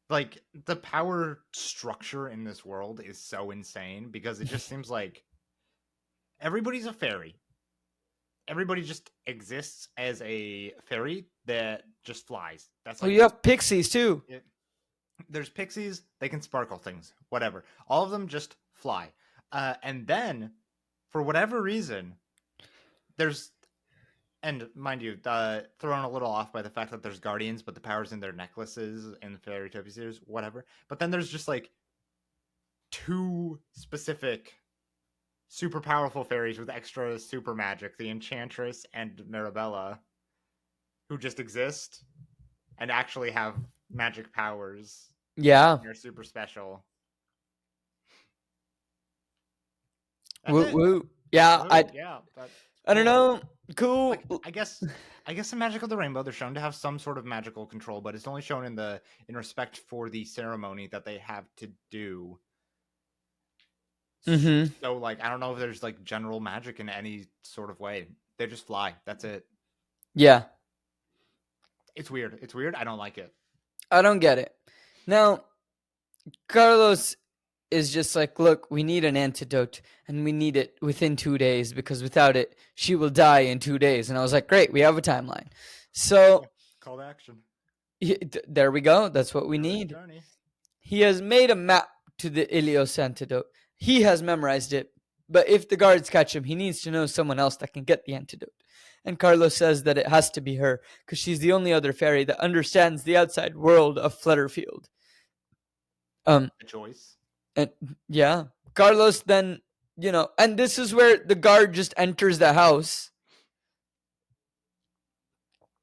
like the power structure in this world is so insane because it just seems like everybody's a fairy. Everybody just exists as a fairy that just flies. That's like, you have pixies too. There's pixies. They can sparkle things. Whatever. All of them just fly. And then, for whatever reason, there's, and mind you, thrown a little off by the fact that there's guardians, but the power's in their necklaces in the Fairytopia series, whatever. But then there's just like two specific super powerful fairies with extra super magic, the Enchantress and Mirabella, who just exist and actually have magic powers. Yeah. They're super special. Woo woo. Yeah, I don't know. Cool. Like, I guess in Magic of the Rainbow they're shown to have some sort of magical control, but it's only shown in respect for the ceremony that they have to do. Mm-hmm. So, like, I don't know if there's, like, general magic in any sort of way. They just fly. That's it. Yeah. It's weird. It's weird. I don't like it. I don't get it. Now, Carlos is just like, look, we need an antidote, and we need it within 2 days, because without it, she will die in 2 days. And I was like, great, we have a timeline. So, call to action. There we go. That's what we need. He has made a map to the Ilios antidote. He has memorized it, but if the guards catch him, he needs to know someone else that can get the antidote. And Carlos says that it has to be her, because she's the only other fairy that understands the outside world of Flutterfield. A choice. And yeah, Carlos then, and this is where the guard just enters the house.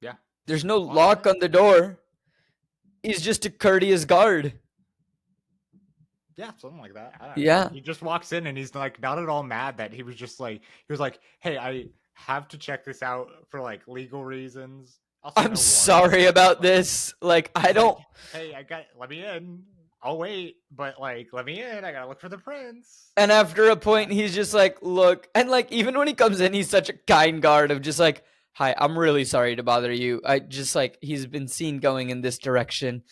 Yeah. There's no lock on the door. He's just a courteous guard. Yeah, something like that. Yeah. He just walks in and he's like not at all mad that he was like, hey, I have to check this out for like legal reasons. Also, I'm sorry about this. Like, I don't. Hey, let me in. I'll wait, but like, let me in. I gotta look for the prince. And after a point, he's just like, look, and like, even when he comes in, he's such a kind guard of just like, hi, I'm really sorry to bother you. I just like, he's been seen going in this direction.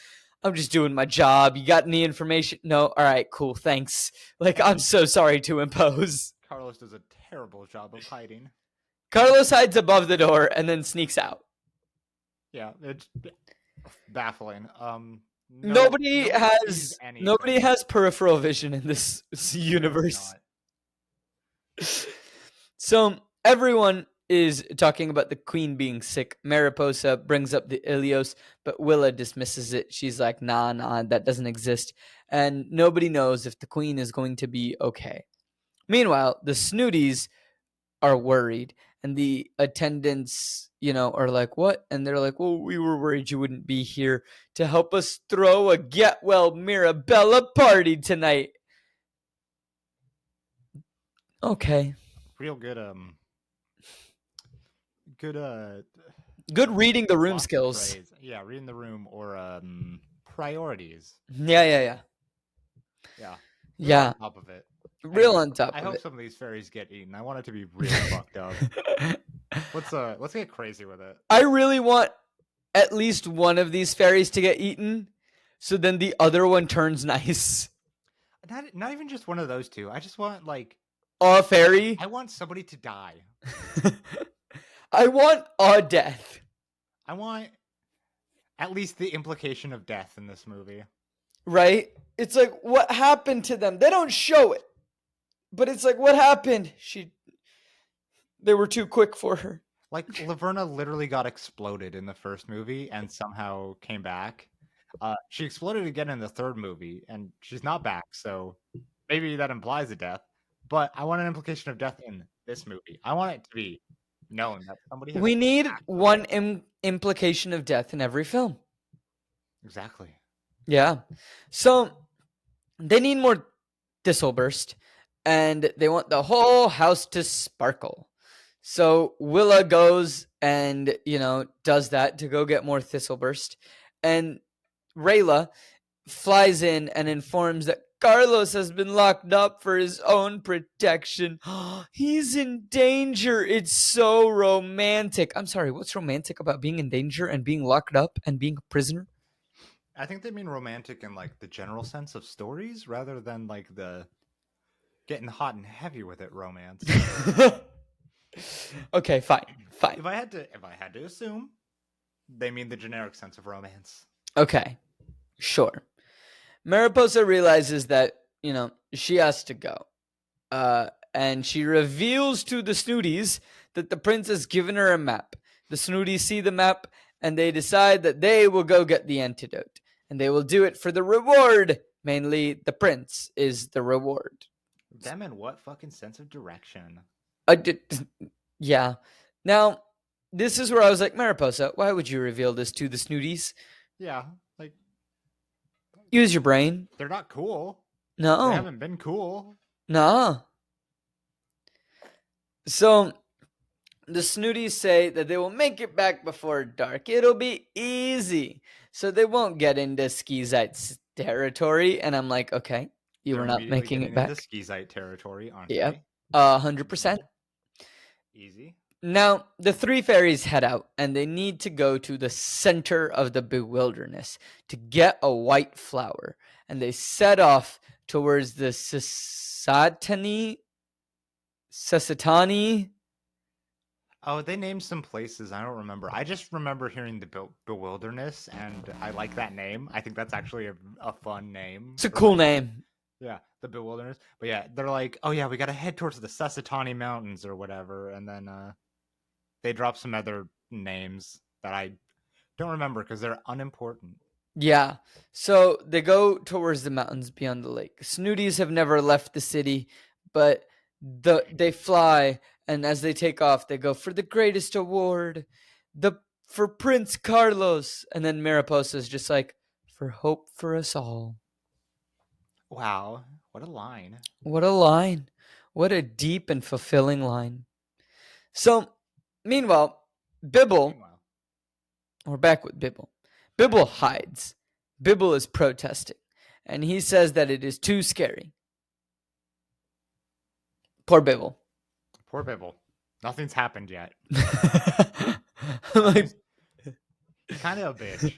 I'm just doing my job. You got any information? No? All right, cool. Thanks. Like, I'm so sorry to impose. Carlos does a terrible job of hiding. Carlos hides above the door and then sneaks out. Yeah, it's baffling. Nobody sees nobody anything. has peripheral vision in this Clearly universe. not. So everyone is talking about the queen being sick. Mariposa brings up the Ilios, but Willa dismisses it. She's like, nah, that doesn't exist. And nobody knows if the queen is going to be okay. Meanwhile, the Snooties are worried, and the attendants, are like, what? And they're like, well, we were worried you wouldn't be here to help us throw a Get Well Mirabella party tonight. Okay. Real good good Good reading the room lost the skills. phrase. Yeah, reading the room or priorities. Yeah. Yeah. Yeah. On top of it. Real Anyway, on top I of hope it. some of these fairies get eaten. I want it to be real fucked up. Let's get crazy with it. I really want at least one of these fairies to get eaten, so then the other one turns nice. Not even just one of those two. I just want A fairy? I want somebody to die. I want a death. I want at least the implication of death in this movie. Right? It's like, what happened to them? They don't show it. But it's like, what happened? They were too quick for her. Like, Laverna literally got exploded in the first movie and somehow came back. She exploded again in the third movie, and she's not back, so maybe that implies a death. But I want an implication of death in this movie. I want it to be known that somebody has... We need one implication of death in every film. Exactly. Yeah. So they need more Thistleburst, and they want the whole house to sparkle. So Willa goes and, does that to go get more Thistleburst. And Rayla flies in and informs that Carlos has been locked up for his own protection. He's in danger. It's so romantic. I'm sorry, what's romantic about being in danger and being locked up and being a prisoner? I think they mean romantic in the general sense of stories rather than the getting hot and heavy with it romance. Okay, fine. If I had to assume, they mean the generic sense of romance. Okay, sure. Mariposa realizes that, she has to go. And she reveals to the Snooties that the prince has given her a map. The Snooties see the map, and they decide that they will go get the antidote. And they will do it for the reward. Mainly, the prince is the reward. Them and what fucking sense of direction? Yeah. Now, this is where I was like, Mariposa, why would you reveal this to the Snooties? Yeah, use your brain. They're not cool. No. They haven't been cool. No. So, the Snooties say that they will make it back before dark. It'll be easy. So they won't get into Skizite's territory. And I'm like, okay, you were not making it back. Into Skizite territory, aren't yep. they? 100%. Easy. Now, the three fairies head out, and they need to go to the center of the bewilderness to get a white flower. And they set off towards the Sasatani. Oh, they named some places. I don't remember. I just remember hearing the Bewilderness, and I like that name. I think that's actually a fun name. It's a cool name. Yeah, the Bewilderness. But yeah, they're like, oh yeah, we got to head towards the Sasatani Mountains or whatever. And then they drop some other names that I don't remember because they're unimportant. Yeah. So they go towards the mountains beyond the lake. Snooties have never left the city, but they fly, and as they take off, they go for the greatest award, for Prince Carlos. And then Mariposa's just like, for hope for us all. Wow, what a line. What a line. What a deep and fulfilling line. So, meanwhile, Bibble, we're back with Bibble. Bibble hides. Bibble is protesting, and he says that it is too scary. Poor Bibble. Poor Bibble. Nothing's happened yet. Like, kind of a bitch.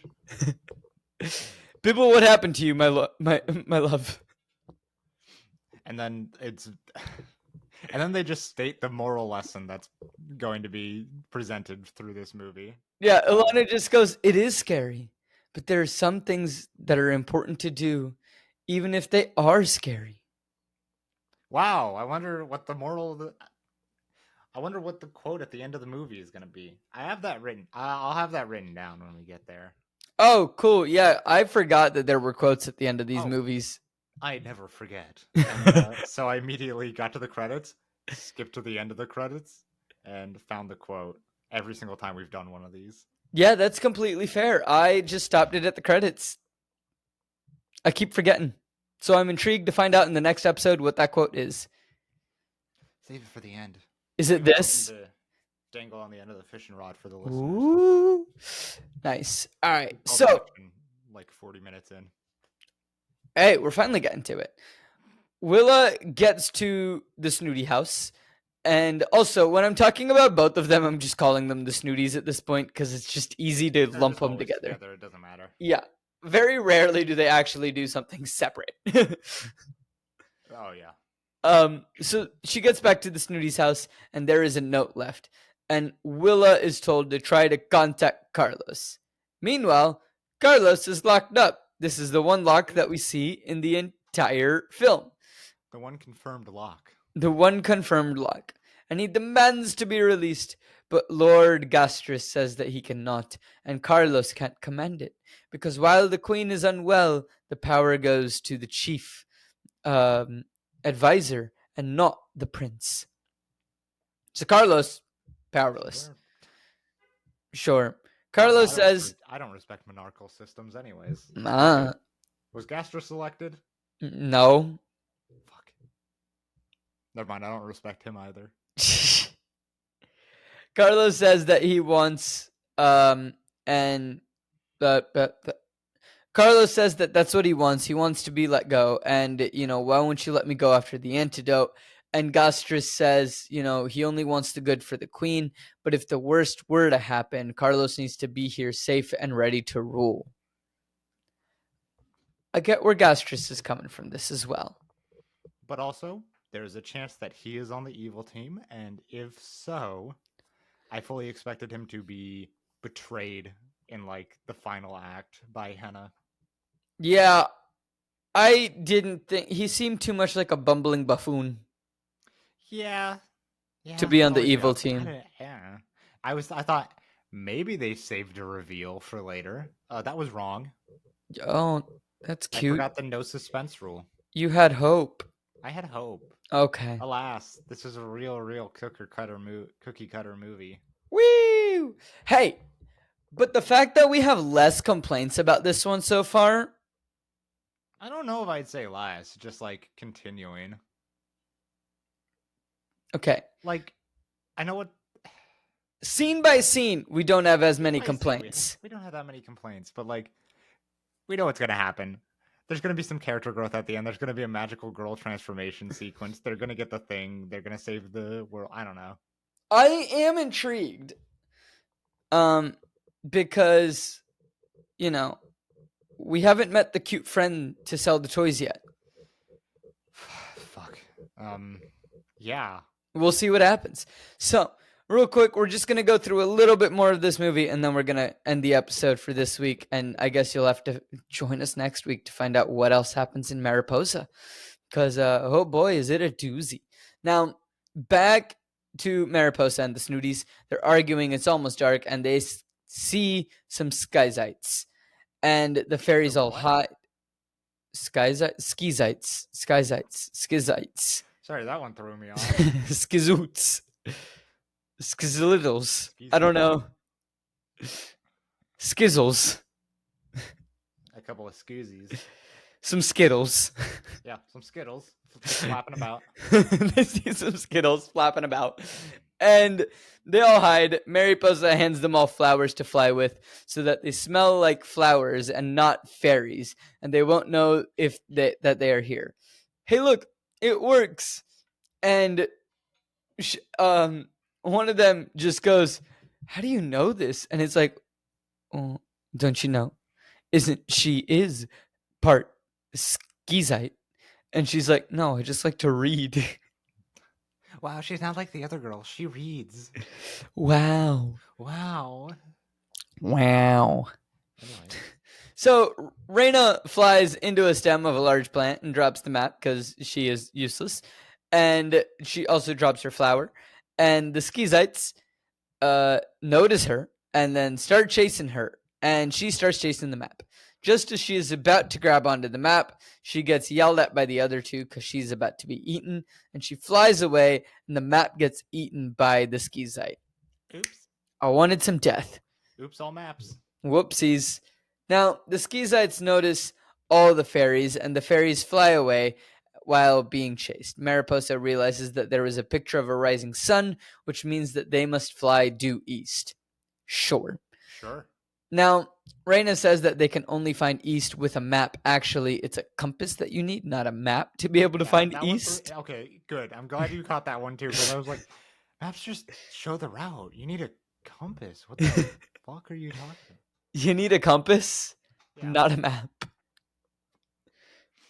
Bibble, what happened to you, my love? And then it's And then they just state the moral lesson that's going to be presented through this movie. Yeah, Ilana just goes, "It is scary, but there are some things that are important to do, even if they are scary." Wow, I wonder what the moral of the. I wonder what the quote at the end of the movie is going to be. I have that written. I'll have that written down when we get there. Oh, cool. Yeah, I forgot that there were quotes at the end of these Oh, movies. I never forget. And so I immediately got to the credits, skipped to the end of the credits, and found the quote every single time we've done one of these. Yeah, that's completely fair. I just stopped it at the credits. I keep forgetting. So I'm intrigued to find out in the next episode what that quote is. Save it for the end. Is it this? To dangle on the end of the fishing rod for the listeners. Ooh. Nice. All right. So, like 40 minutes in. Hey, we're finally getting to it. Willa gets to the Snooty house. And also, when I'm talking about both of them, I'm just calling them the Snooties at this point because it's just easy to lump them together. It doesn't matter. Yeah. Very rarely do they actually do something separate. Oh, yeah. So she gets back to the Snooty's house, and there is a note left. And Willa is told to try to contact Carlos. Meanwhile, Carlos is locked up. This is the one lock that we see in the entire film. The one confirmed lock. The one confirmed lock. And he demands to be released, but Lord Gastris says that he cannot, and Carlos can't command it. Because while the queen is unwell, the power goes to the chief advisor and not the prince. So Carlos, powerless. Sure. Carlos says... I don't respect monarchical systems anyways. Was Gastris elected? No. Fuck. Never mind, I don't respect him either. Carlos says that he wants... Carlos says that that's what he wants. He wants to be let go. And, why won't you let me go after the antidote? And Gastris says, he only wants the good for the queen. But if the worst were to happen, Carlos needs to be here safe and ready to rule. I get where Gastris is coming from this as well. But also, there's a chance that he is on the evil team. And if so, I fully expected him to be betrayed in, the final act by Henna. Yeah, I didn't think... He seemed too much like a bumbling buffoon. Yeah. To be on the evil team. Yeah. I thought maybe they saved a reveal for later. That was wrong. Oh, that's cute. I forgot the no suspense rule. You had hope. I had hope. Okay. Alas, this is a real cookie cutter movie. Woo! Hey, but the fact that we have less complaints about this one so far... I don't know if I'd say less, just continuing. Okay. I know what... Scene by scene, we don't have as many complaints. We don't have that many complaints, but we know what's going to happen. There's going to be some character growth at the end. There's going to be a magical girl transformation sequence. They're going to get the thing. They're going to save the world. I don't know. I am intrigued. Because, we haven't met the cute friend to sell the toys yet. Fuck. Yeah. We'll see what happens. So, real quick, we're just going to go through a little bit more of this movie, and then we're going to end the episode for this week. And I guess you'll have to join us next week to find out what else happens in Mariposa. Because, oh boy, is it a doozy. Now, back to Mariposa and the Snooties. They're arguing. It's almost dark, and they see some skyzites. And the fairies all hide. Skyzites. Sorry, that one threw me off. Skizoots. Skizlittles. I don't know. Skizzles. A couple of skoozies. Some Skittles. Yeah, some Skittles flapping about. They see some Skittles flapping about. And they all hide. Mariposa hands them all flowers to fly with so that they smell like flowers and not fairies. And they won't know that they are here. Hey, look, it works. And one of them just goes, "How do you know this?" And it's like, "Oh, don't you know? She is part skizite?" And she's like, "No, I just like to read." Wow, she's not like the other girl. She reads. Wow. Wow. Wow. Anyway. So Reyna flies into a stem of a large plant and drops the map because she is useless. And she also drops her flower. And the Skeezites notice her and then start chasing her. And she starts chasing the map. Just as she is about to grab onto the map, she gets yelled at by the other two because she's about to be eaten. And she flies away, and the map gets eaten by the Skeezite. Oops. I wanted some death. Oops, all maps. Whoopsies. Now, the Skeezites notice all the fairies, and the fairies fly away while being chased. Mariposa realizes that there is a picture of a rising sun, which means that they must fly due east. Sure. Sure. Now, Reyna says that they can only find east with a map. Actually, it's a compass that you need, not a map, to be able to find east. Okay, good. I'm glad you caught that one too, because I was like, maps just show the route. You need a compass. What the fuck are you talking about? You need a compass, Yeah. not a map.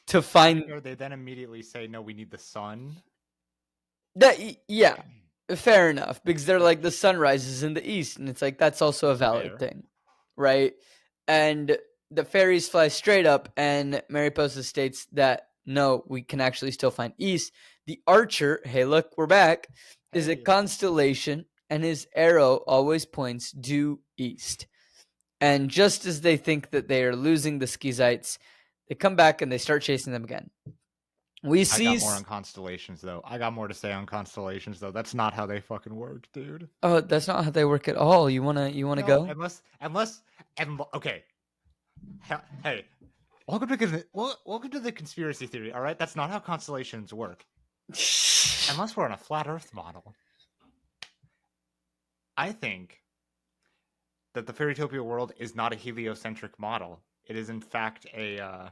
To find They then immediately say, no, we need the sun. that, yeah, fair enough, because they're like the sun rises in the east, and it's like that's also a valid thing, right? And the fairies fly straight up, and Mariposa states that no, we can actually still find east. The archer, hey, look, we're back, is a constellation, and his arrow always points due east. And just as they think that they are losing the Skeezites, they come back and they start chasing them again. We see. I got more on constellations, though. I got more to say on constellations, though. That's not how they fucking work, dude. Oh, that's not how they work at all. You wanna go? Okay. Hey, welcome to the conspiracy theory. All right, that's not how constellations work. Unless we're on a flat Earth model. I think that the Fairytopia world is not a heliocentric model. It is in fact a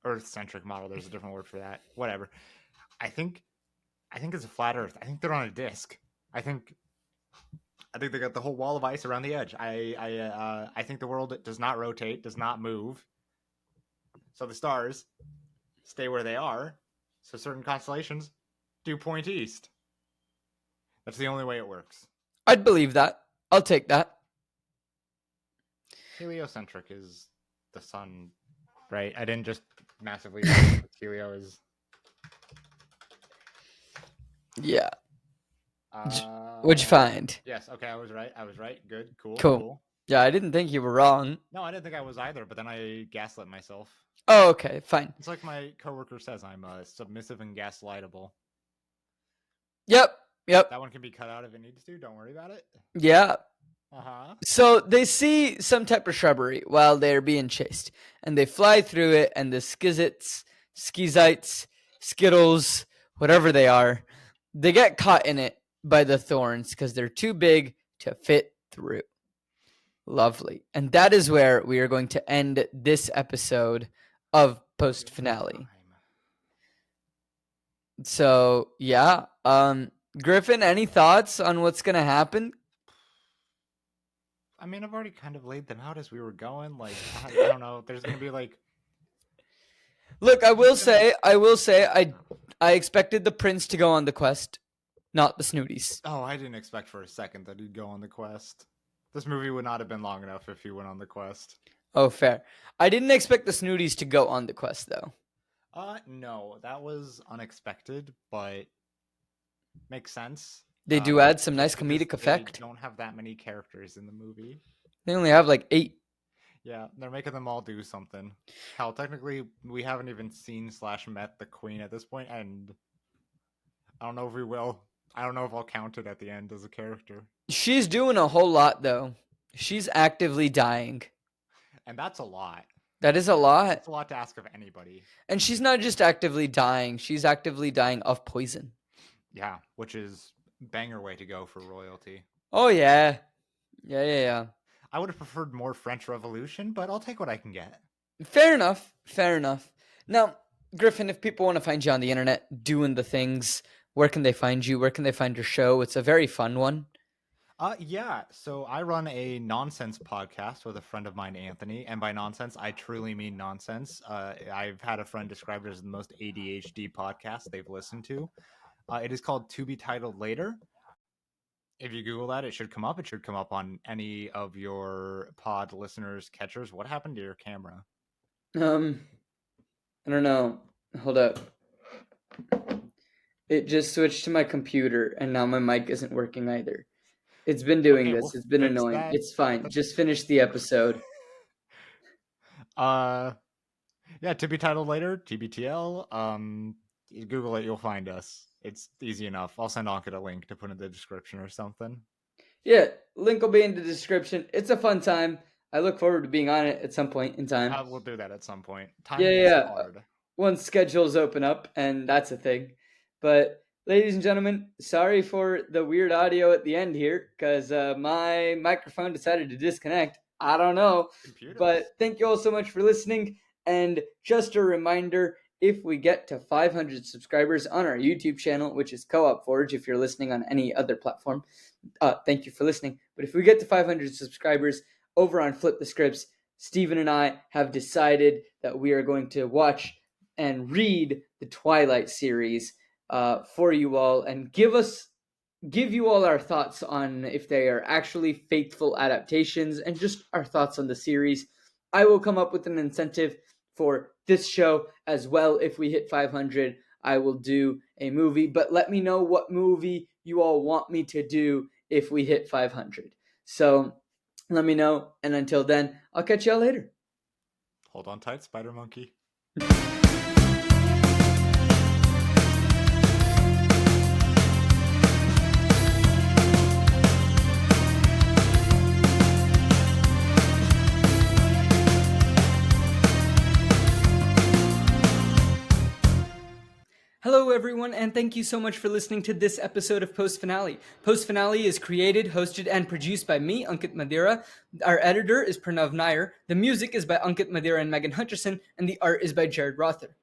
Earth-centric model. There's a different word for that. Whatever. I think it's a flat Earth. I think they're on a disc. I think they got the whole wall of ice around the edge. I think the world does not rotate, does not move. So the stars stay where they are. So certain constellations do point east. That's the only way it works. I'd believe that. I'll take that. Heliocentric is the sun, right? I didn't just massively helio is. Yeah. What'd you find? Yes. Okay, I was right. Good. Cool. Yeah, I didn't think you were wrong. No, I didn't think I was either, but then I gaslit myself. Oh, okay, fine. It's like my coworker says, I'm submissive and gaslightable. Yep. That one can be cut out if it needs to. Don't worry about it. Yeah. Uh-huh. So they see some type of shrubbery while they're being chased, and they fly through it, and the Skeezites, Skittles, whatever they are, they get caught in it by the thorns because they're too big to fit through. Lovely. And that is where we are going to end this episode of Post Finale. So, yeah. Griffin, any thoughts on what's going to happen? I mean, I've already kind of laid them out as we were going. Like, I don't know. There's going to be like... Look, I will say, I expected the prince to go on the quest, not the Snooties. Oh, I didn't expect for a second that he'd go on the quest. This movie would not have been long enough if he went on the quest. Oh, fair. I didn't expect the Snooties to go on the quest, though. No, that was unexpected, but makes sense. They do add some nice comedic effect. They don't have that many characters in the movie. They only have like 8. Yeah, they're making them all do something. Hell, technically, we haven't even seen/met the queen at this point, and I don't know if we will. I don't know if I'll count it at the end as a character. She's doing a whole lot, though. She's actively dying. And that's a lot. That is a lot. That's a lot to ask of anybody. And she's not just actively dying. She's actively dying of poison. Yeah, which is banger way to go for royalty. Oh, yeah. Yeah. I would have preferred more French Revolution, but I'll take what I can get. Fair enough. Now, Griffin, if people want to find you on the internet doing the things, where can they find you? Where can they find your show? It's a very fun one. Yeah. So I run a nonsense podcast with a friend of mine, Anthony. And by nonsense, I truly mean nonsense. I've had a friend describe it as the most ADHD podcast they've listened to. It is called To Be Titled Later. If you Google that, it should come up. It should come up on any of your pod listeners' catchers. What happened to your camera? I don't know. Hold up. It just switched to my computer, and now my mic isn't working either. It's been doing Okay, this. we'll It's been fix annoying. that. It's fine. Just finish the episode. Yeah, To Be Titled Later, TBTL. You Google it, you'll find us. It's easy enough. I'll send Ankit a link to put in the description or something. Yeah, link will be in the description. It's a fun time. I look forward to being on it at some point in time. We'll do that at some point. Time Yeah, is yeah. hard. Once schedules open up, and that's a thing. But ladies and gentlemen, sorry for the weird audio at the end here, because my microphone decided to disconnect. I don't know. Computers. But thank you all so much for listening. And just a reminder, if we get to 500 subscribers on our YouTube channel, which is Co-op Forge, if you're listening on any other platform, thank you for listening. But if we get to 500 subscribers over on Flip the Scripts, Steven and I have decided that we are going to watch and read the Twilight series for you all and give you all our thoughts on if they are actually faithful adaptations and just our thoughts on the series. I will come up with an incentive for this show as well. If we hit 500, I will do a movie, but let me know what movie you all want me to do if we hit 500. So let me know, and until then, I'll catch y'all later. Hold on tight, Spider Monkey. Hello, everyone, and thank you so much for listening to this episode of Post Finale. Post Finale is created, hosted, and produced by me, Ankit Madhira. Our editor is Parnov. The music is by Ankit Madhira and Megan Hutcherson, and the art is by Jarid Rother.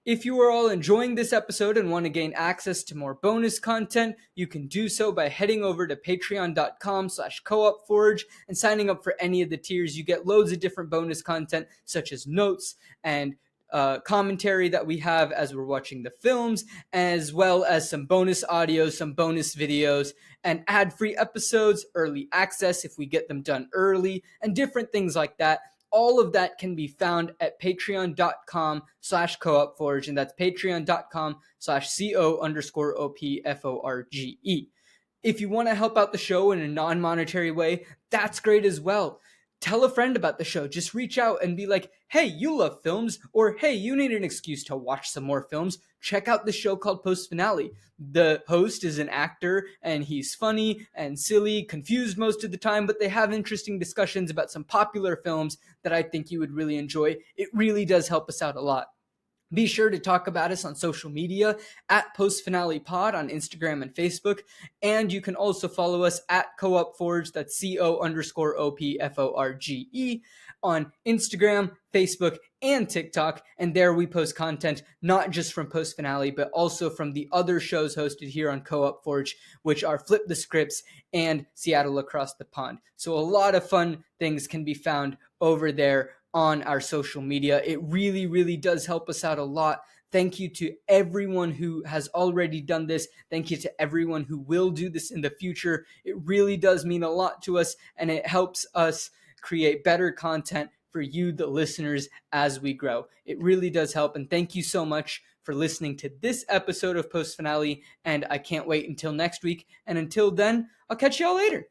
If you are all enjoying this episode and want to gain access to more bonus content, you can do so by heading over to patreon.com/coopforge and signing up for any of the tiers. You get loads of different bonus content, such as notes and commentary that we have as we're watching the films, as well as some bonus audio, some bonus videos, and ad-free episodes, early access if we get them done early, and different things like that. All of that can be found at patreon.com/coopforge, and that's patreon.com/co_opforge. If you want to help out the show in a non-monetary way, that's great as well. Tell a friend about the show. Just reach out and be like, hey, you love films, or hey, you need an excuse to watch some more films. Check out the show called Post Finale. The host is an actor, and he's funny and silly, confused most of the time, but they have interesting discussions about some popular films that I think you would really enjoy. It really does help us out a lot. Be sure to talk about us on social media at Post Finale Pod on Instagram and Facebook. And you can also follow us at Co-op Forge, that's CO_OPFORGE, on Instagram, Facebook, and TikTok. And there we post content not just from Post Finale, but also from the other shows hosted here on Co-op Forge, which are Flip the Scripts and Seattle Across the Pond. So a lot of fun things can be found over there on our social media. It really, really does help us out a lot. Thank you to everyone who has already done this. Thank you to everyone who will do this in the future. It really does mean a lot to us, and it helps us create better content for you, the listeners, as we grow. It really does help, and thank you so much for listening to this episode of Post Finale, and I can't wait until next week. And until then, I'll catch y'all later.